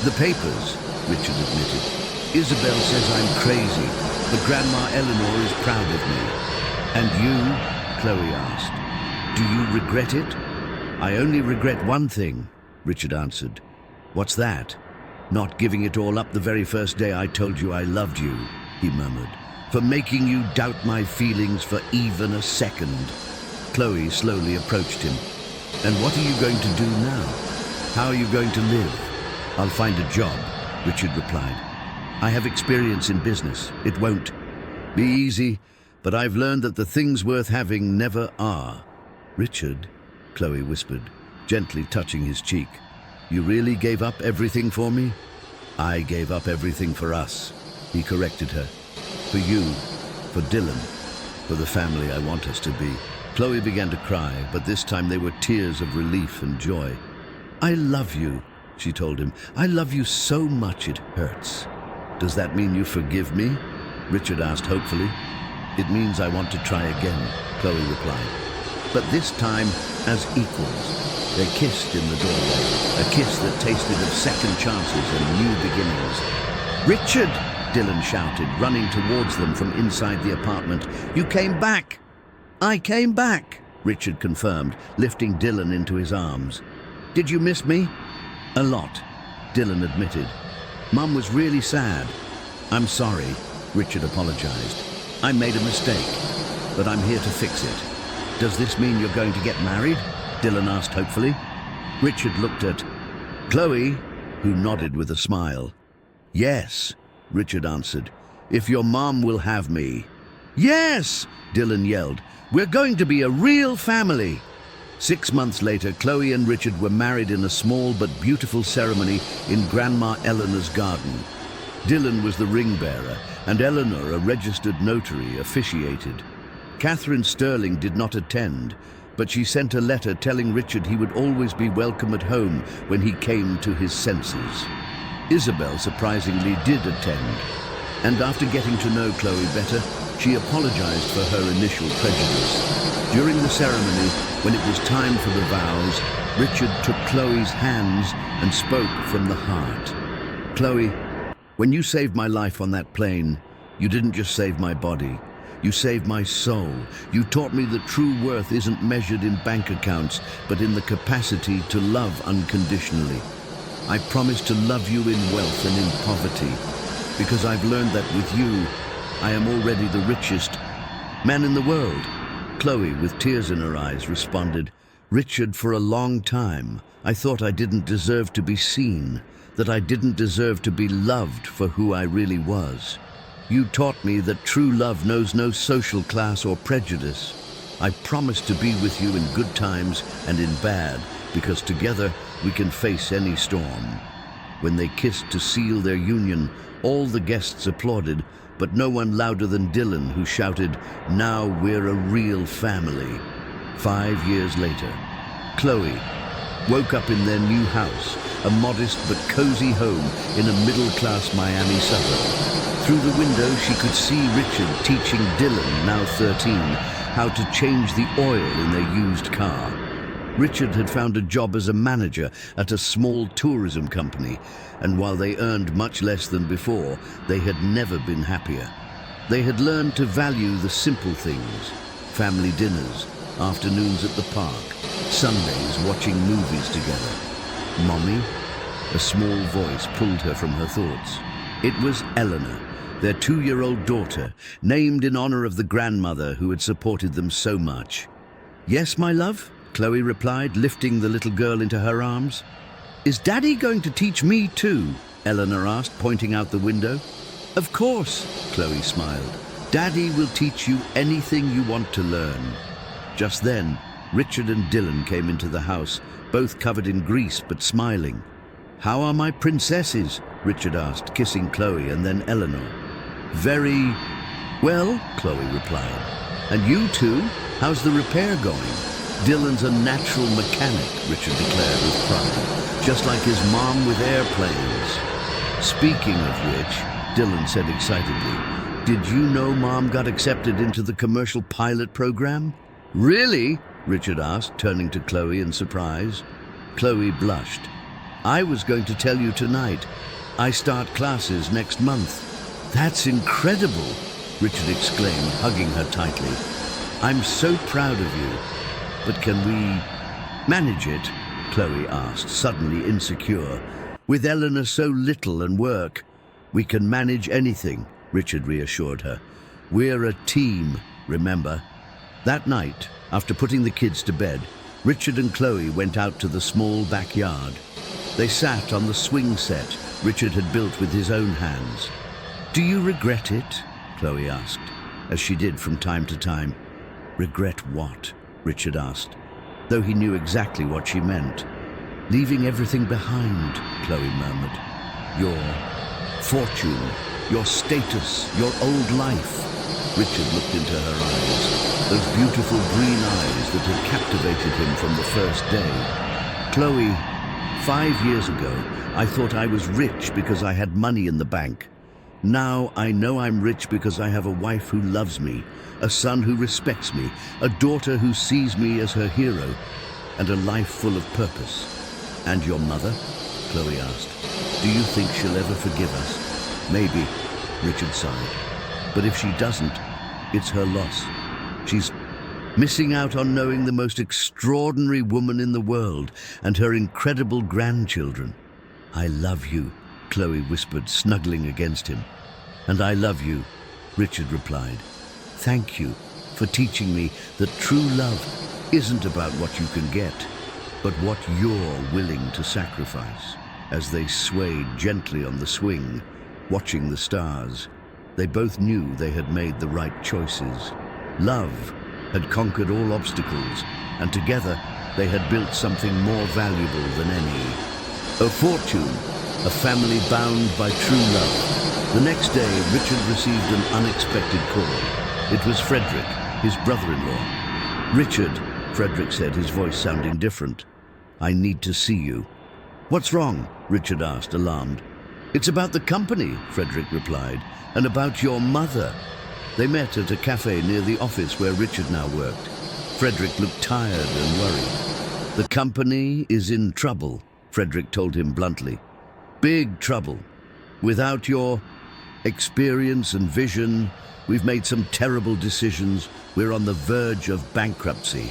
"The papers," Richard admitted. "Isabel says I'm crazy, but Grandma Eleanor is proud of me." "And you?" Chloe asked. "Do you regret it?" "I only regret one thing," Richard answered. "What's that?" "Not giving it all up the very first day I told you I loved you," he murmured. "For making you doubt my feelings for even a second." Chloe slowly approached him. "And what are you going to do now? How are you going to live?" "I'll find a job," Richard replied. "I have experience in business. It won't be easy, but I've learned that the things worth having never are." "Richard," Chloe whispered, gently touching his cheek, "you really gave up everything for me?" "I gave up everything for us," he corrected her. "For you, for Dylan, for the family I want us to be." Chloe began to cry, but this time they were tears of relief and joy. "I love you," she told him. "I love you so much it hurts." "Does that mean you forgive me?" Richard asked hopefully. "It means I want to try again," Chloe replied. "But this time as equals." They kissed in the doorway, a kiss that tasted of second chances and new beginnings. Richard! Dylan shouted, running towards them from inside the apartment. You came back! I came back, Richard confirmed, lifting Dylan into his arms. Did you miss me? A lot, Dylan admitted. Mum was really sad. I'm sorry, Richard apologized. I made a mistake, but I'm here to fix it. Does this mean you're going to get married? Dylan asked hopefully. Richard looked at Chloe, who nodded with a smile. Yes, Richard answered, if your mom will have me. Yes, Dylan yelled. We're going to be a real family. 6 months later, Chloe and Richard were married in a small but beautiful ceremony in Grandma Eleanor's garden. Dylan was the ring bearer, and Eleanor, a registered notary, officiated. Catherine Sterling did not attend, but she sent a letter telling Richard he would always be welcome at home when he came to his senses. Isabel surprisingly did attend, and after getting to know Chloe better, she apologized for her initial prejudice. During the ceremony, when it was time for the vows, Richard took Chloe's hands and spoke from the heart. Chloe, when you saved my life on that plane, you didn't just save my body. You saved my soul. You taught me that true worth isn't measured in bank accounts, but in the capacity to love unconditionally. I promise to love you in wealth and in poverty, because I've learned that with you, I am already the richest man in the world. Chloe, with tears in her eyes, responded, Richard, for a long time, I thought I didn't deserve to be seen, that I didn't deserve to be loved for who I really was. You taught me that true love knows no social class or prejudice. I promise to be with you in good times and in bad, because together we can face any storm. When they kissed to seal their union, all the guests applauded, but no one louder than Dylan, who shouted, now we're a real family. 5 years later, Chloe woke up in their new house, a modest but cozy home in a middle-class Miami suburb. Through the window, she could see Richard teaching Dylan, now 13, how to change the oil in their used car. Richard had found a job as a manager at a small tourism company, and while they earned much less than before, they had never been happier. They had learned to value the simple things: family dinners, afternoons at the park, Sundays watching movies together. Mommy? A small voice pulled her from her thoughts. It was Eleanor, their 2-year-old daughter, named in honor of the grandmother who had supported them so much. Yes, my love? Chloe replied, lifting the little girl into her arms. Is Daddy going to teach me too? Eleanor asked, pointing out the window. Of course, Chloe smiled. Daddy will teach you anything you want to learn. Just then, Richard and Dylan came into the house, both covered in grease but smiling. How are my princesses? Richard asked, kissing Chloe and then Eleanor. Very well, Chloe replied. And you two? How's the repair going? Dylan's a natural mechanic, Richard declared with pride, just like his mom with airplanes. Speaking of which, Dylan said excitedly, did you know Mom got accepted into the commercial pilot program? Really? Richard asked, turning to Chloe in surprise. Chloe blushed. I was going to tell you tonight. I start classes next month. That's incredible, Richard exclaimed, hugging her tightly. I'm so proud of you. But can we manage it? Chloe asked, suddenly insecure. With Eleanor so little and work, we can manage anything, Richard reassured her. We're a team, remember? That night, after putting the kids to bed, Richard and Chloe went out to the small backyard. They sat on the swing set Richard had built with his own hands. Do you regret it? Chloe asked, as she did from time to time. Regret what? Richard asked, though he knew exactly what she meant. Leaving everything behind, Chloe murmured. Your fortune, your status, your old life. Richard looked into her eyes, those beautiful green eyes that had captivated him from the first day. Chloe, 5 years ago, I thought I was rich because I had money in the bank. Now I know I'm rich because I have a wife who loves me, a son who respects me, a daughter who sees me as her hero, and a life full of purpose. And your mother? Chloe asked. Do you think she'll ever forgive us? Maybe, Richard sighed. But if she doesn't, it's her loss. She's missing out on knowing the most extraordinary woman in the world and her incredible grandchildren. I love you, Chloe whispered, snuggling against him. And I love you, Richard replied. Thank you for teaching me that true love isn't about what you can get, but what you're willing to sacrifice. As they swayed gently on the swing, watching the stars, they both knew they had made the right choices. Love had conquered all obstacles, and together they had built something more valuable than any. A fortune, a family bound by true love. The next day, Richard received an unexpected call. It was Frederick, his brother-in-law. Richard, Frederick said, his voice sounding different. I need to see you. What's wrong? Richard asked, alarmed. It's about the company, Frederick replied, and about your mother. They met at a cafe near the office where Richard now worked. Frederick looked tired and worried. The company is in trouble, Frederick told him bluntly. Big trouble. Without your experience and vision, we've made some terrible decisions. We're on the verge of bankruptcy.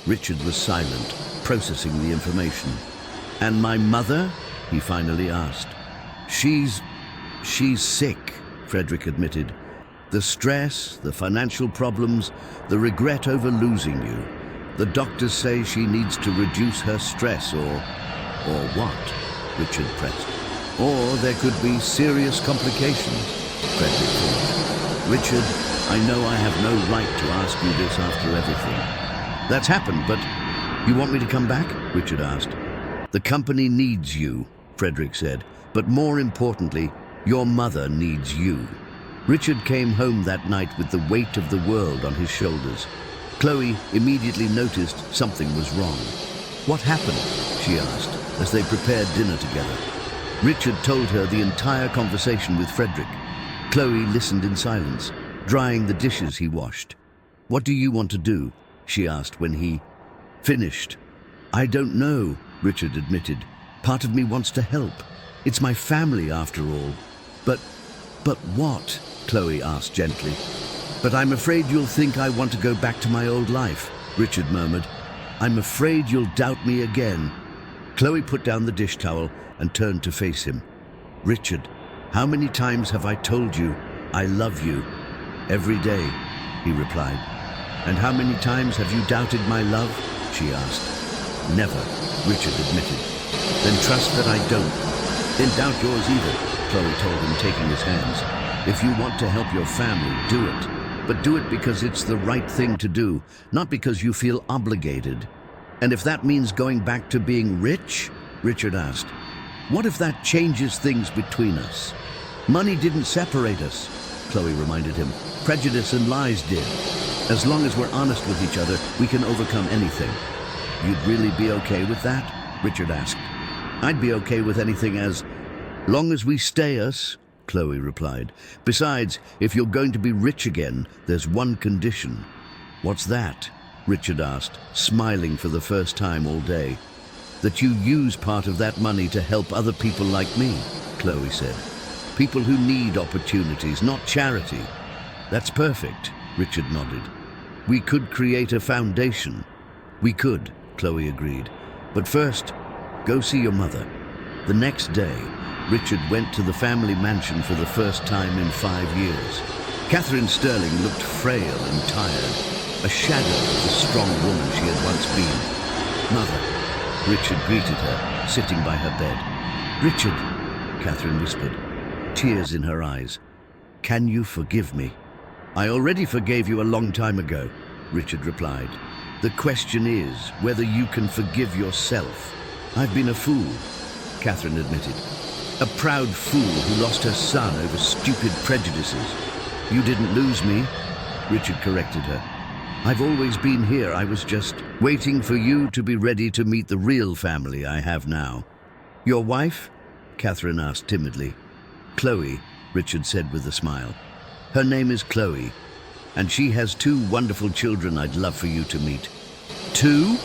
Richard was silent, processing the information. And my mother? He finally asked. She's sick, Frederick admitted. The stress, the financial problems, the regret over losing you. The doctors say she needs to reduce her stress or what? Richard pressed. Or there could be serious complications, Frederick thought. Richard, I know I have no right to ask you this after everything. That's happened, but you want me to come back? Richard asked. The company needs you, Frederick said, but more importantly, your mother needs you. Richard came home that night with the weight of the world on his shoulders. Chloe immediately noticed something was wrong. What happened? She asked, as they prepared dinner together. Richard told her the entire conversation with Frederick. Chloe listened in silence, drying the dishes he washed. What do you want to do? She asked when he finished. I don't know, Richard admitted. Part of me wants to help. It's my family after all. But what? Chloe asked gently. But I'm afraid you'll think I want to go back to my old life, Richard murmured. I'm afraid you'll doubt me again. Chloe put down the dish towel and turned to face him. Richard, how many times have I told you I love you? Every day, he replied. And how many times have you doubted my love? She asked. Never, Richard admitted. Then trust that I don't. Then doubt yours either, Chloe told him, taking his hands. If you want to help your family, do it. But do it because it's the right thing to do, not because you feel obligated. And if that means going back to being rich? Richard asked. What if that changes things between us? Money didn't separate us, Chloe reminded him. Prejudice and lies did. As long as we're honest with each other, we can overcome anything. You'd really be okay with that? Richard asked. I'd be okay with anything as long as we stay us, Chloe replied. Besides, if you're going to be rich again, there's one condition. What's that? Richard asked, smiling for the first time all day. That you use part of that money to help other people like me, Chloe said. People who need opportunities, not charity. That's perfect, Richard nodded. We could create a foundation. We could, Chloe agreed. But first, go see your mother. The next day, Richard went to the family mansion for the first time in 5 years. Catherine Sterling looked frail and tired, a shadow of the strong woman she had once been. Mother, Richard greeted her, sitting by her bed. Richard, Catherine whispered, tears in her eyes. Can you forgive me? I already forgave you a long time ago, Richard replied. The question is whether you can forgive yourself. I've been a fool, Catherine admitted. A proud fool who lost her son over stupid prejudices. You didn't lose me, Richard corrected her. I've always been here. I was just waiting for you to be ready to meet the real family I have now. Your wife? Catherine asked timidly. Chloe, Richard said with a smile. Her name is Chloe, and she has 2 wonderful children I'd love for you to meet. 2?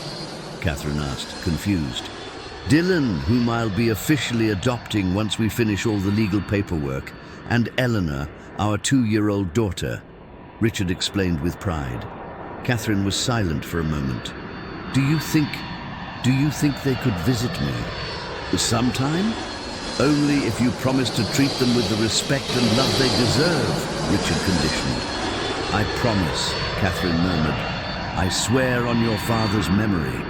Catherine asked, confused. Dylan, whom I'll be officially adopting once we finish all the legal paperwork, and Eleanor, our 2-year-old daughter," Richard explained with pride. Catherine was silent for a moment. Do you think they could visit me? Sometime? Only if you promise to treat them with the respect and love they deserve," Richard conditioned. "I promise," Catherine murmured. "I swear on your father's memory."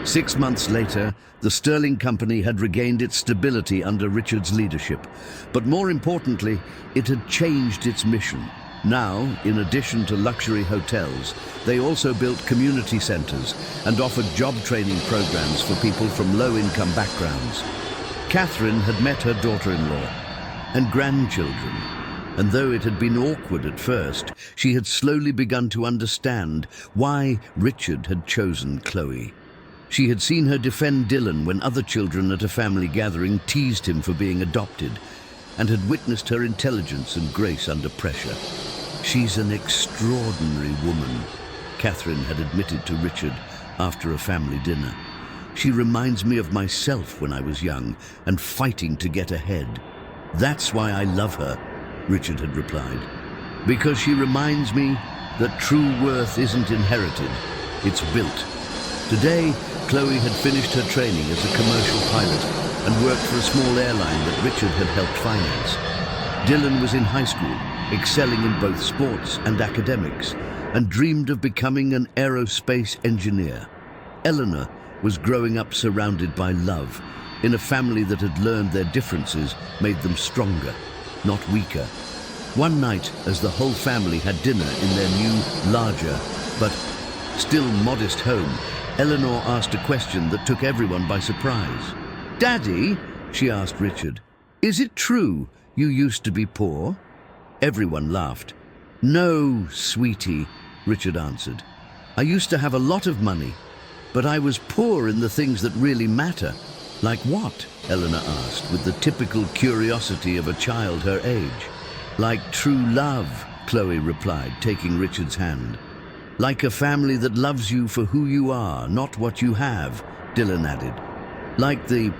6 months later, the Sterling Company had regained its stability under Richard's leadership. But more importantly, it had changed its mission. Now, in addition to luxury hotels, they also built community centers and offered job training programs for people from low-income backgrounds. Catherine had met her daughter-in-law and grandchildren, and though it had been awkward at first, she had slowly begun to understand why Richard had chosen Chloe. She had seen her defend Dylan when other children at a family gathering teased him for being adopted, and had witnessed her intelligence and grace under pressure. "She's an extraordinary woman," Catherine had admitted to Richard after a family dinner. "She reminds me of myself when I was young and fighting to get ahead. That's why I love her," Richard had replied. "Because she reminds me that true worth isn't inherited, it's built." Today, Chloe had finished her training as a commercial pilot and worked for a small airline that Richard had helped finance. Dylan was in high school, excelling in both sports and academics, and dreamed of becoming an aerospace engineer. Eleanor was growing up surrounded by love, in a family that had learned their differences made them stronger, not weaker. One night, as the whole family had dinner in their new, larger, but still modest home, Eleanor asked a question that took everyone by surprise. "Daddy," she asked Richard, "is it true you used to be poor?" Everyone laughed. "No, sweetie," Richard answered. "I used to have a lot of money, but I was poor in the things that really matter." "Like what?" Eleanor asked, with the typical curiosity of a child her age. "Like true love," Chloe replied, taking Richard's hand. "Like a family that loves you for who you are, not what you have," Dylan added. "Like the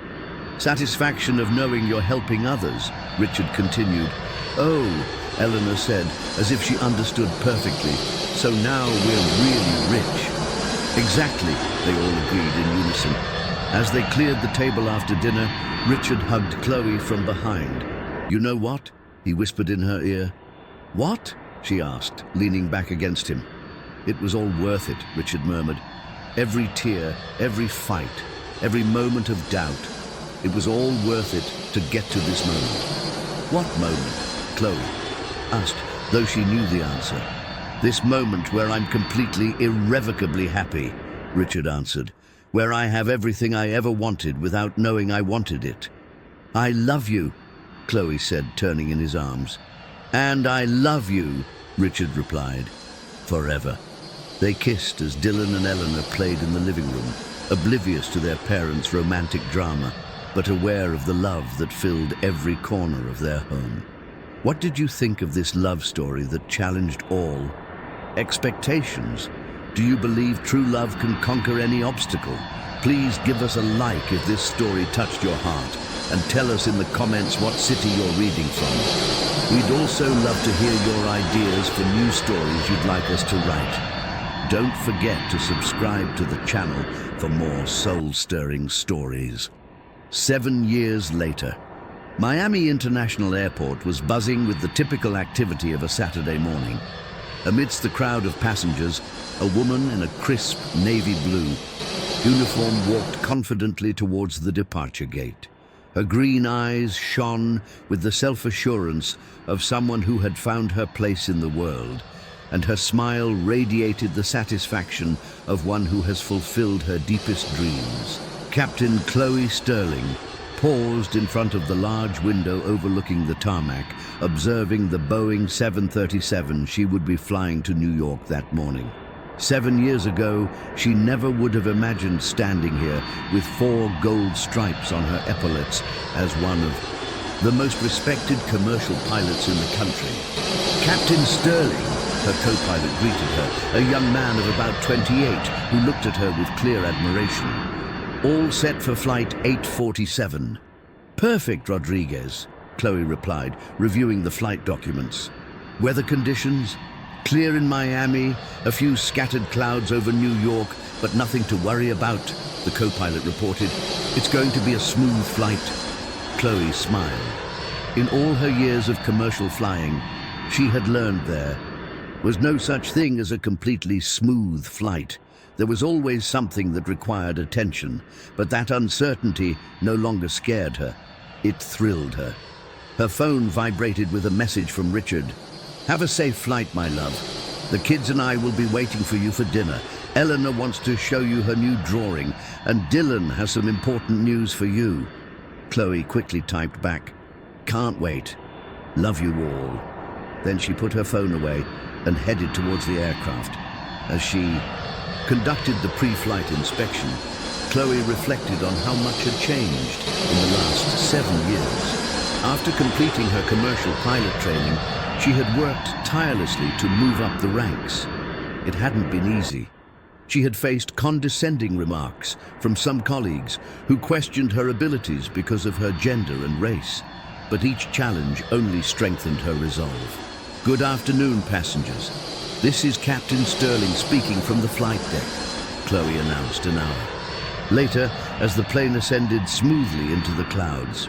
satisfaction of knowing you're helping others," Richard continued. "Oh," Eleanor said, as if she understood perfectly, "so now we're really rich." "Exactly," they all agreed in unison. As they cleared the table after dinner, Richard hugged Chloe from behind. "You know what?" he whispered in her ear. "What?" she asked, leaning back against him. "It was all worth it," Richard murmured. "Every tear, every fight, every moment of doubt. It was all worth it to get to this moment." "What moment?" Chloe asked, though she knew the answer. "This moment where I'm completely, irrevocably happy," Richard answered. "Where I have everything I ever wanted without knowing I wanted it." "I love you," Chloe said, turning in his arms. "And I love you," Richard replied. "Forever." They kissed as Dylan and Eleanor played in the living room, oblivious to their parents' romantic drama, but aware of the love that filled every corner of their home. What did you think of this love story that challenged all expectations? Do you believe true love can conquer any obstacle? Please give us a like if this story touched your heart, and tell us in the comments what city you're reading from. We'd also love to hear your ideas for new stories you'd like us to write. Don't forget to subscribe to the channel for more soul-stirring stories. 7 years later, Miami International Airport was buzzing with the typical activity of a Saturday morning. Amidst the crowd of passengers, a woman in a crisp navy blue uniform walked confidently towards the departure gate. Her green eyes shone with the self-assurance of someone who had found her place in the world, and her smile radiated the satisfaction of one who has fulfilled her deepest dreams. Captain Chloe Sterling paused in front of the large window overlooking the tarmac, observing the Boeing 737 she would be flying to New York that morning. 7 years ago, she never would have imagined standing here with 4 gold stripes on her epaulets as one of the most respected commercial pilots in the country. "Captain Sterling," her co-pilot greeted her, a young man of about 28 who looked at her with clear admiration. "All set for flight 847. "Perfect, Rodriguez," Chloe replied, reviewing the flight documents. Weather conditions? Clear in Miami, a few scattered clouds over New York, but nothing to worry about, the co-pilot reported. It's going to be a smooth flight. Chloe smiled. In all her years of commercial flying, she had learned there was no such thing as a completely smooth flight. There was always something that required attention, but that uncertainty no longer scared her. It thrilled her. Her phone vibrated with a message from Richard. Have a safe flight, my love. The kids and I will be waiting for you for dinner. Eleanor wants to show you her new drawing, and Dylan has some important news for you. Chloe quickly typed back, can't wait. Love you all. Then she put her phone away and headed towards the aircraft. As she conducted the pre-flight inspection, Chloe reflected on how much had changed in the last 7 years. After completing her commercial pilot training, she had worked tirelessly to move up the ranks. It hadn't been easy. She had faced condescending remarks from some colleagues who questioned her abilities because of her gender and race. But each challenge only strengthened her resolve. Good afternoon, passengers. This is Captain Sterling speaking from the flight deck, Chloe announced an hour later as the plane ascended smoothly into the clouds.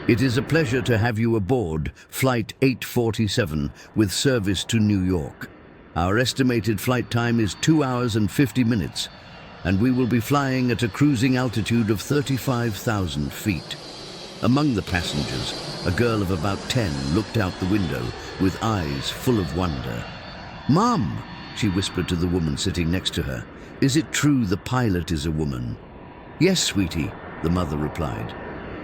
It is a pleasure to have you aboard Flight 847 with service to New York. Our estimated flight time is 2 hours and 50 minutes, and we will be flying at a cruising altitude of 35,000 feet. Among the passengers, a girl of about 10 looked out the window with eyes full of wonder. Mom, she whispered to the woman sitting next to her, is it true the pilot is a woman? Yes, sweetie, the mother replied.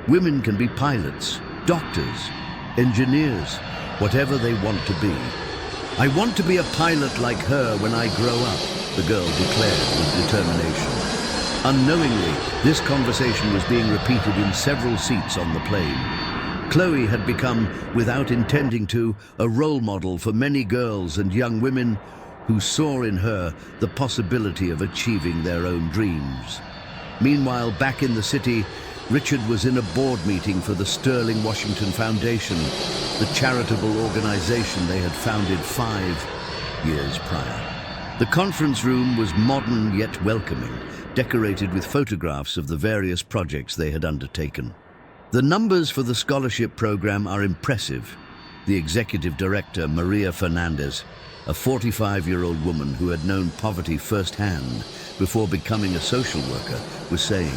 Women can be pilots, doctors, engineers, whatever they want to be. I want to be a pilot like her when I grow up, the girl declared with determination. Unknowingly, this conversation was being repeated in several seats on the plane. Chloe had become, without intending to, a role model for many girls and young women who saw in her the possibility of achieving their own dreams. Meanwhile, back in the city, Richard was in a board meeting for the Sterling Washington Foundation, the charitable organization they had founded 5 years prior. The conference room was modern yet welcoming, decorated with photographs of the various projects they had undertaken. The numbers for the scholarship program are impressive. The executive director, Maria Fernandez, a 45-year-old woman who had known poverty firsthand before becoming a social worker, was saying,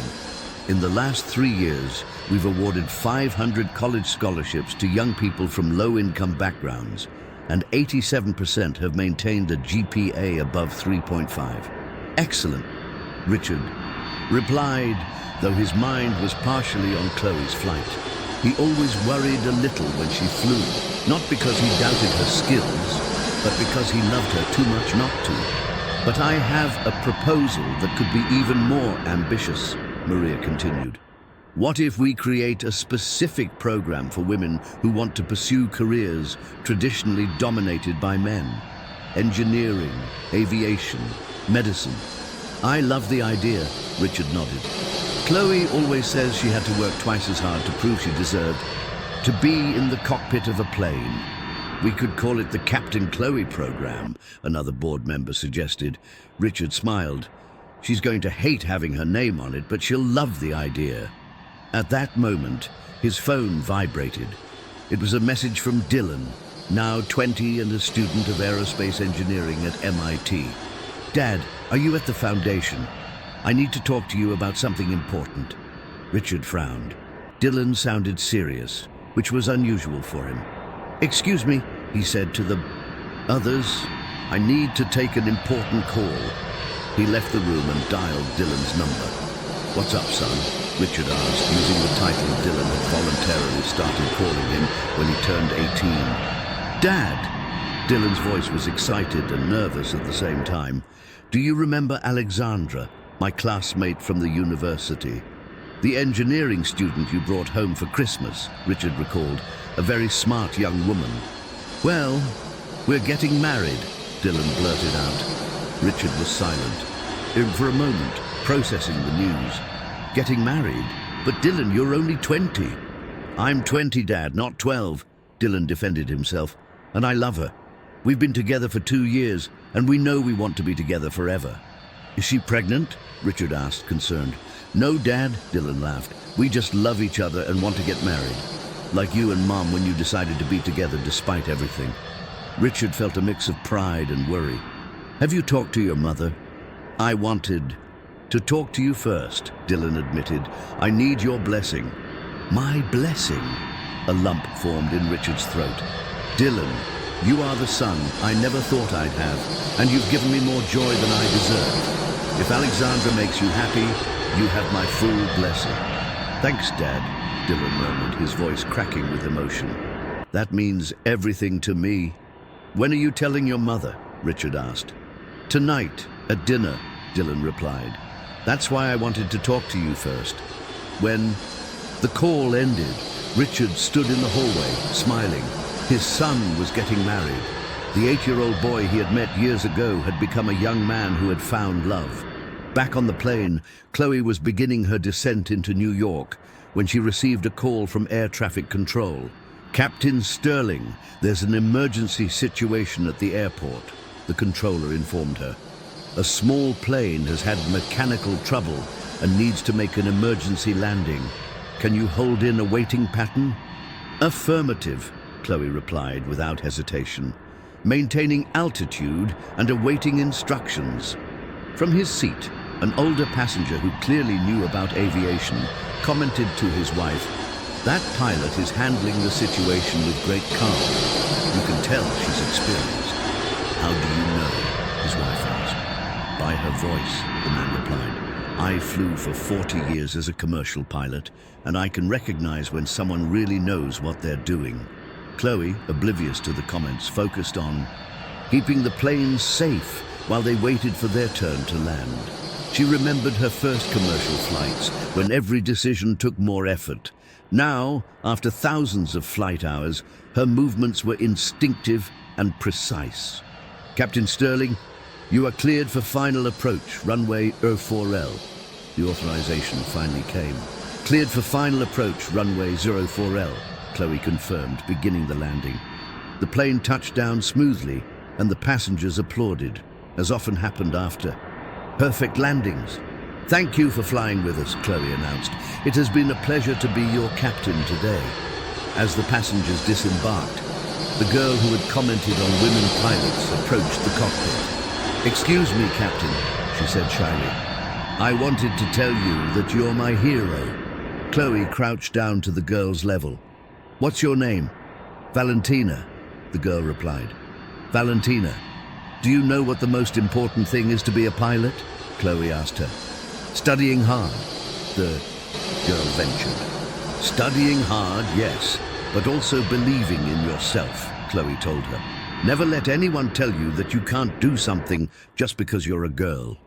in the last 3 years, we've awarded 500 college scholarships to young people from low-income backgrounds, and 87% have maintained a GPA above 3.5. Excellent, Richard replied, though his mind was partially on Chloe's flight. He always worried a little when she flew, not because he doubted her skills, but because he loved her too much not to. But I have a proposal that could be even more ambitious, Maria continued. What if we create a specific program for women who want to pursue careers traditionally dominated by men? Engineering, aviation, medicine. I love the idea, Richard nodded. Chloe always says she had to work twice as hard to prove she deserved to be in the cockpit of a plane. We could call it the Captain Chloe program, another board member suggested. Richard smiled. She's going to hate having her name on it, but she'll love the idea. At that moment, his phone vibrated. It was a message from Dylan, now 20 and a student of aerospace engineering at MIT. Dad, are you at the foundation? I need to talk to you about something important. Richard frowned. Dylan sounded serious, which was unusual for him. Excuse me, he said to the others. I need to take an important call. He left the room and dialed Dylan's number. What's up, son? Richard asked, using the title Dylan had voluntarily started calling him when he turned 18. Dad! Dylan's voice was excited and nervous at the same time. Do you remember Alexandra, my classmate from the university? The engineering student you brought home for Christmas, Richard recalled, a very smart young woman. Well, we're getting married, Dylan blurted out. Richard was silent, for a moment, processing the news. Getting married? But Dylan, you're only 20. I'm 20, Dad, not 12, Dylan defended himself, and I love her. We've been together for 2 years, and we know we want to be together forever. Is she pregnant? Richard asked, concerned. No, Dad, Dylan laughed. We just love each other and want to get married. Like you and Mom when you decided to be together despite everything. Richard felt a mix of pride and worry. Have you talked to your mother? I wanted to talk to you first, Dylan admitted. I need your blessing. My blessing? A lump formed in Richard's throat. Dylan, you are the son I never thought I'd have, and you've given me more joy than I deserve. If Alexandra makes you happy, you have my full blessing. Thanks, Dad, Dylan murmured, his voice cracking with emotion. That means everything to me. When are you telling your mother? Richard asked. Tonight, at dinner, Dylan replied. That's why I wanted to talk to you first. When the call ended, Richard stood in the hallway, smiling. His son was getting married. The 8-year-old boy he had met years ago had become a young man who had found love. Back on the plane, Chloe was beginning her descent into New York when she received a call from air traffic control. Captain Sterling, there's an emergency situation at the airport, the controller informed her. A small plane has had mechanical trouble and needs to make an emergency landing. Can you hold in a waiting pattern? Affirmative, Chloe replied without hesitation, maintaining altitude and awaiting instructions. From his seat, an older passenger who clearly knew about aviation commented to his wife, "That pilot is handling the situation with great calm. You can tell she's experienced." "How do you know?" his wife asked. "By her voice," the man replied. "I flew for 40 years as a commercial pilot, and I can recognize when someone really knows what they're doing." Chloe, oblivious to the comments, focused on keeping the planes safe while they waited for their turn to land. She remembered her first commercial flights, when every decision took more effort. Now, after thousands of flight hours, her movements were instinctive and precise. "Captain Sterling, you are cleared for final approach, runway 04L. The authorization finally came. "Cleared for final approach, runway 04L, Chloe confirmed, beginning the landing. The plane touched down smoothly, and the passengers applauded, as often happened after. "Perfect landings. Thank you for flying with us," Chloe announced. "It has been a pleasure to be your captain today." As the passengers disembarked, the girl who had commented on women pilots approached the cockpit. "Excuse me, Captain," she said shyly. "I wanted to tell you that you're my hero." Chloe crouched down to the girl's level. "What's your name?" "Valentina," the girl replied. "Valentina, do you know what the most important thing is to be a pilot?" Chloe asked her. "Studying hard," the girl ventured. "Studying hard, yes, but also believing in yourself," Chloe told her. "Never let anyone tell you that you can't do something just because you're a girl."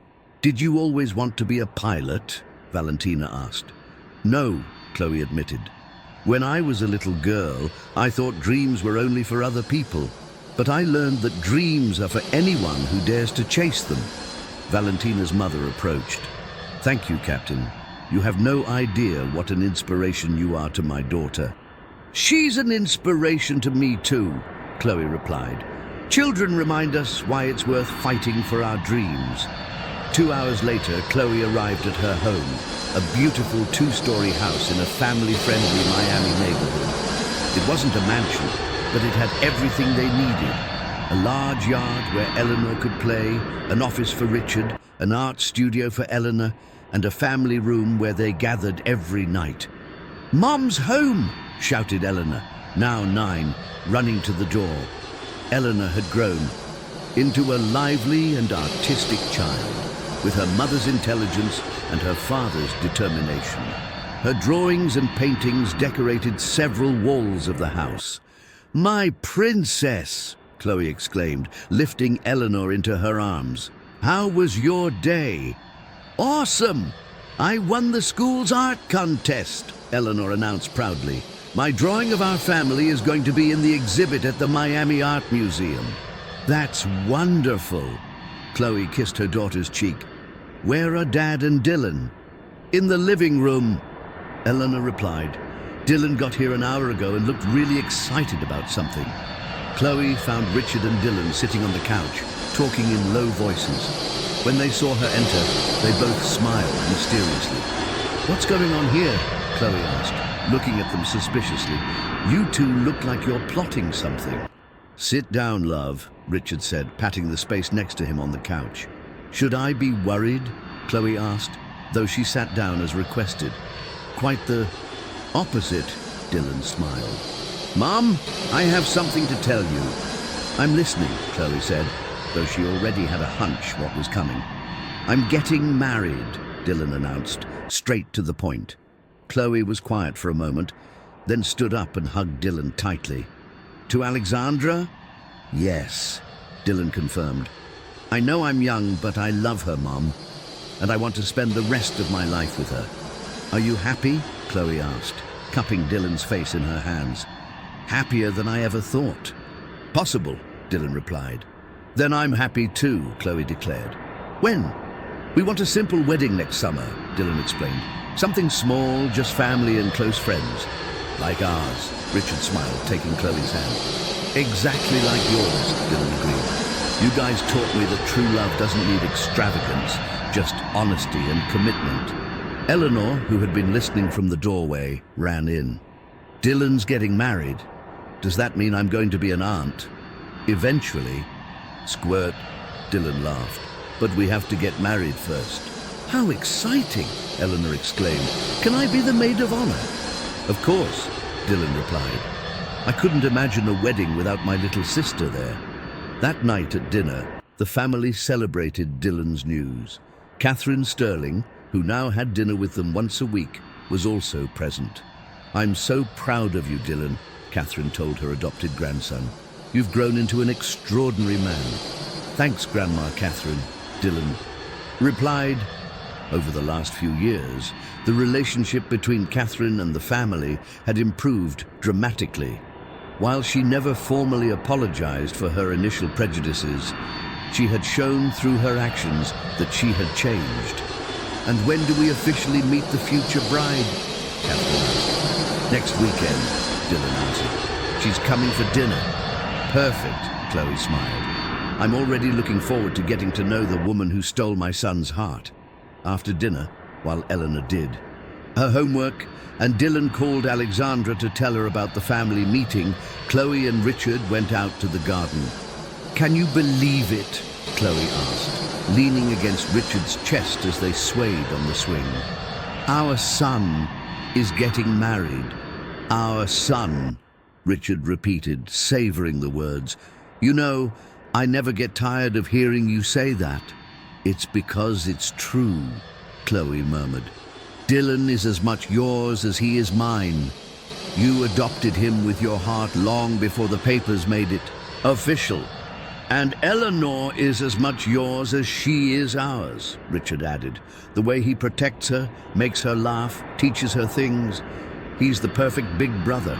"Did you always want to be a pilot?" Valentina asked. "No," Chloe admitted. "When I was a little girl, I thought dreams were only for other people. But I learned that dreams are for anyone who dares to chase them." Valentina's mother approached. "Thank you, Captain. You have no idea what an inspiration you are to my daughter." "She's an inspiration to me too," Chloe replied. "Children remind us why it's worth fighting for our dreams." 2 hours later, Chloe arrived at her home, a beautiful 2-story house in a family-friendly Miami neighborhood. It wasn't a mansion, but it had everything they needed. A large yard where Eleanor could play, an office for Richard, an art studio for Eleanor, and a family room where they gathered every night. "Mom's home!" shouted Eleanor, now 9, running to the door. Eleanor had grown into a lively and artistic child, with her mother's intelligence and her father's determination. Her drawings and paintings decorated several walls of the house. "My princess!" Chloe exclaimed, lifting Eleanor into her arms. "How was your day?" "Awesome! I won the school's art contest," Eleanor announced proudly. "My drawing of our family is going to be in the exhibit at the Miami Art Museum." "That's wonderful!" Chloe kissed her daughter's cheek. "Where are Dad and Dylan?" "In the living room," Eleanor replied. Dylan got here an hour ago and looked really excited about something. Chloe found Richard and Dylan sitting on the couch, talking in low voices. When they saw her enter, they both smiled mysteriously. "What's going on here?" Chloe asked, looking at them suspiciously. "You two look like you're plotting something." "Sit down, love," Richard said, patting the space next to him on the couch. "Should I be worried?" Chloe asked, though she sat down as requested. "Quite the opposite," Dylan smiled. "Mom, I have something to tell you." "I'm listening," Chloe said, though she already had a hunch what was coming. "I'm getting married," Dylan announced, straight to the point. Chloe was quiet for a moment, then stood up and hugged Dylan tightly. "To Alexandra?" "Yes," Dylan confirmed. "I know I'm young, but I love her, Mom, and I want to spend the rest of my life with her." "Are you happy?" Chloe asked, cupping Dylan's face in her hands. "Happier than I ever thought." "Possible," Dylan replied. "Then I'm happy too," Chloe declared. "When?" "We want a simple wedding next summer," Dylan explained. "Something small, just family and close friends." "Like ours," Richard smiled, taking Chloe's hand. "Exactly like yours," Dylan agreed. "You guys taught me that true love doesn't need extravagance, just honesty and commitment." Eleanor, who had been listening from the doorway, ran in. "Dylan's getting married. Does that mean I'm going to be an aunt?" "Eventually." "Squirt," Dylan laughed. "But we have to get married first." "How exciting!" Eleanor exclaimed. "Can I be the maid of honor?" "Of course," Dylan replied. "I couldn't imagine a wedding without my little sister there." That night at dinner, the family celebrated Dylan's news. Catherine Sterling, who now had dinner with them once a week, was also present. "I'm so proud of you, Dylan," Catherine told her adopted grandson. "You've grown into an extraordinary man." "Thanks, Grandma Catherine," Dylan replied. Over the last few years, the relationship between Catherine and the family had improved dramatically. While she never formally apologized for her initial prejudices, she had shown through her actions that she had changed. "And when do we officially meet the future bride?" Catherine asked. "Next weekend," Dylan answered. "She's coming for dinner." "Perfect," Chloe smiled. "I'm already looking forward to getting to know the woman who stole my son's heart." After dinner, while Eleanor did her homework and Dylan called Alexandra to tell her about the family meeting, Chloe and Richard went out to the garden. "Can you believe it?" Chloe asked, leaning against Richard's chest as they swayed on the swing. "Our son is getting married." "Our son," Richard repeated, savoring the words. "You know, I never get tired of hearing you say that." "It's because it's true," Chloe murmured. "Dylan is as much yours as he is mine. You adopted him with your heart long before the papers made it official. And Eleanor is as much yours as she is ours," Richard added. "The way he protects her, makes her laugh, teaches her things. He's the perfect big brother."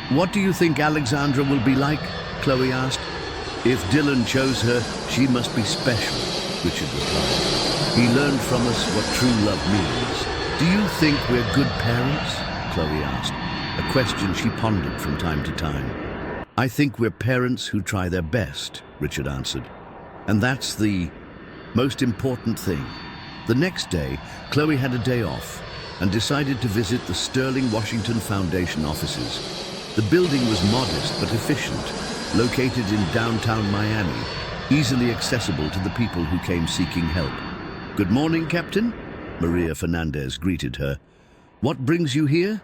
"What do you think Alexandra will be like?" Chloe asked. "If Dylan chose her, she must be special," Richard replied. "He learned from us what true love means." "Do you think we're good parents?" Chloe asked, a question she pondered from time to time. "I think we're parents who try their best," Richard answered. "And that's the most important thing." The next day, Chloe had a day off and decided to visit the Sterling Washington Foundation offices. The building was modest but efficient, located in downtown Miami, easily accessible to the people who came seeking help. "Good morning, Captain," Maria Fernandez greeted her. "What brings you here?"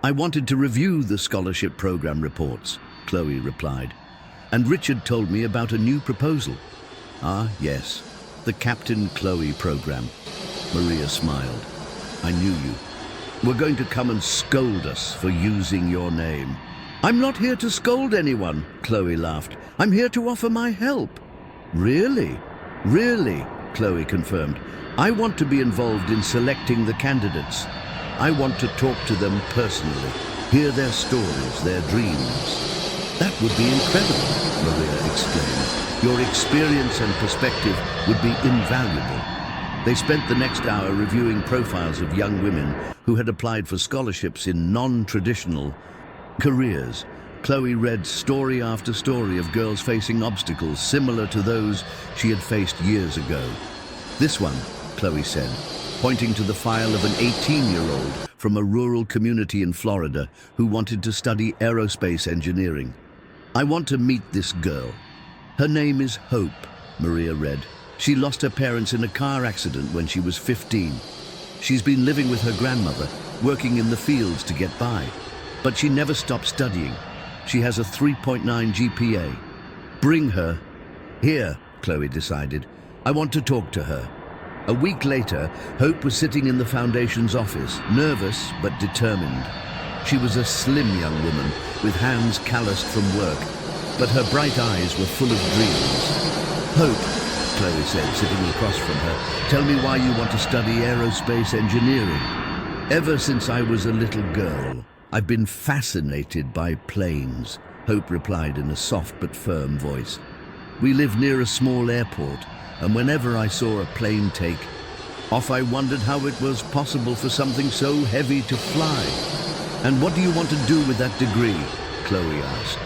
"I wanted to review the scholarship program reports," Chloe replied. "And Richard told me about a new proposal." "Ah, yes, the Captain Chloe program." Maria smiled. "I knew you. We're going to come and scold us for using your name." "I'm not here to scold anyone," Chloe laughed. "I'm here to offer my help." "Really? Really?" Chloe confirmed. "I want to be involved in selecting the candidates. I want to talk to them personally, hear their stories, their dreams." "That would be incredible," Maria exclaimed. "Your experience and perspective would be invaluable." They spent the next hour reviewing profiles of young women who had applied for scholarships in non-traditional careers. Chloe read story after story of girls facing obstacles similar to those she had faced years ago. "This one," Chloe said, pointing to the file of an 18-year-old from a rural community in Florida who wanted to study aerospace engineering. "I want to meet this girl. Her name is Hope," Maria read. "She lost her parents in a car accident when she was 15. She's been living with her grandmother, working in the fields to get by. But she never stopped studying. She has a 3.9 GPA. Bring her." "Here," Chloe decided. "I want to talk to her." A week later, Hope was sitting in the foundation's office, nervous but determined. She was a slim young woman with hands calloused from work, but her bright eyes were full of dreams. "Hope," Chloe said, sitting across from her, "tell me why you want to study aerospace engineering." "Ever since I was a little girl, I've been fascinated by planes," Hope replied in a soft but firm voice. "We live near a small airport, and whenever I saw a plane take off, I wondered how it was possible for something so heavy to fly." "And what do you want to do with that degree?" Chloe asked.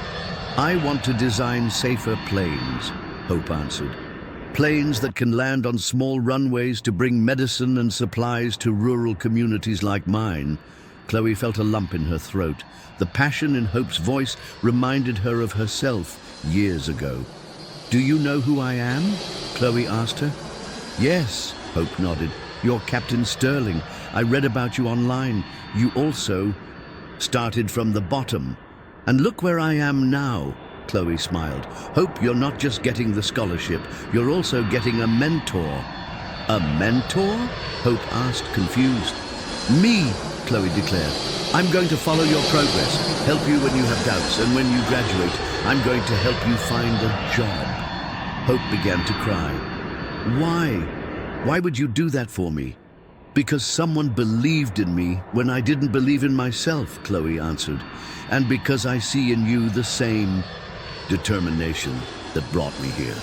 "I want to design safer planes," Hope answered. "Planes that can land on small runways to bring medicine and supplies to rural communities like mine." Chloe felt a lump in her throat. The passion in Hope's voice reminded her of herself years ago. "Do you know who I am?" Chloe asked her. "Yes," Hope nodded. "You're Captain Sterling. I read about you online. You also started from the bottom. And look where I am now." Chloe smiled. "Hope, you're not just getting the scholarship, you're also getting a mentor." "A mentor?" Hope asked, confused. "Me," Chloe declared. "I'm going to follow your progress, help you when you have doubts, and when you graduate, I'm going to help you find a job." Hope began to cry. "Why? Why would you do that for me?" "Because someone believed in me when I didn't believe in myself," Chloe answered. "And because I see in you the same determination that brought me here."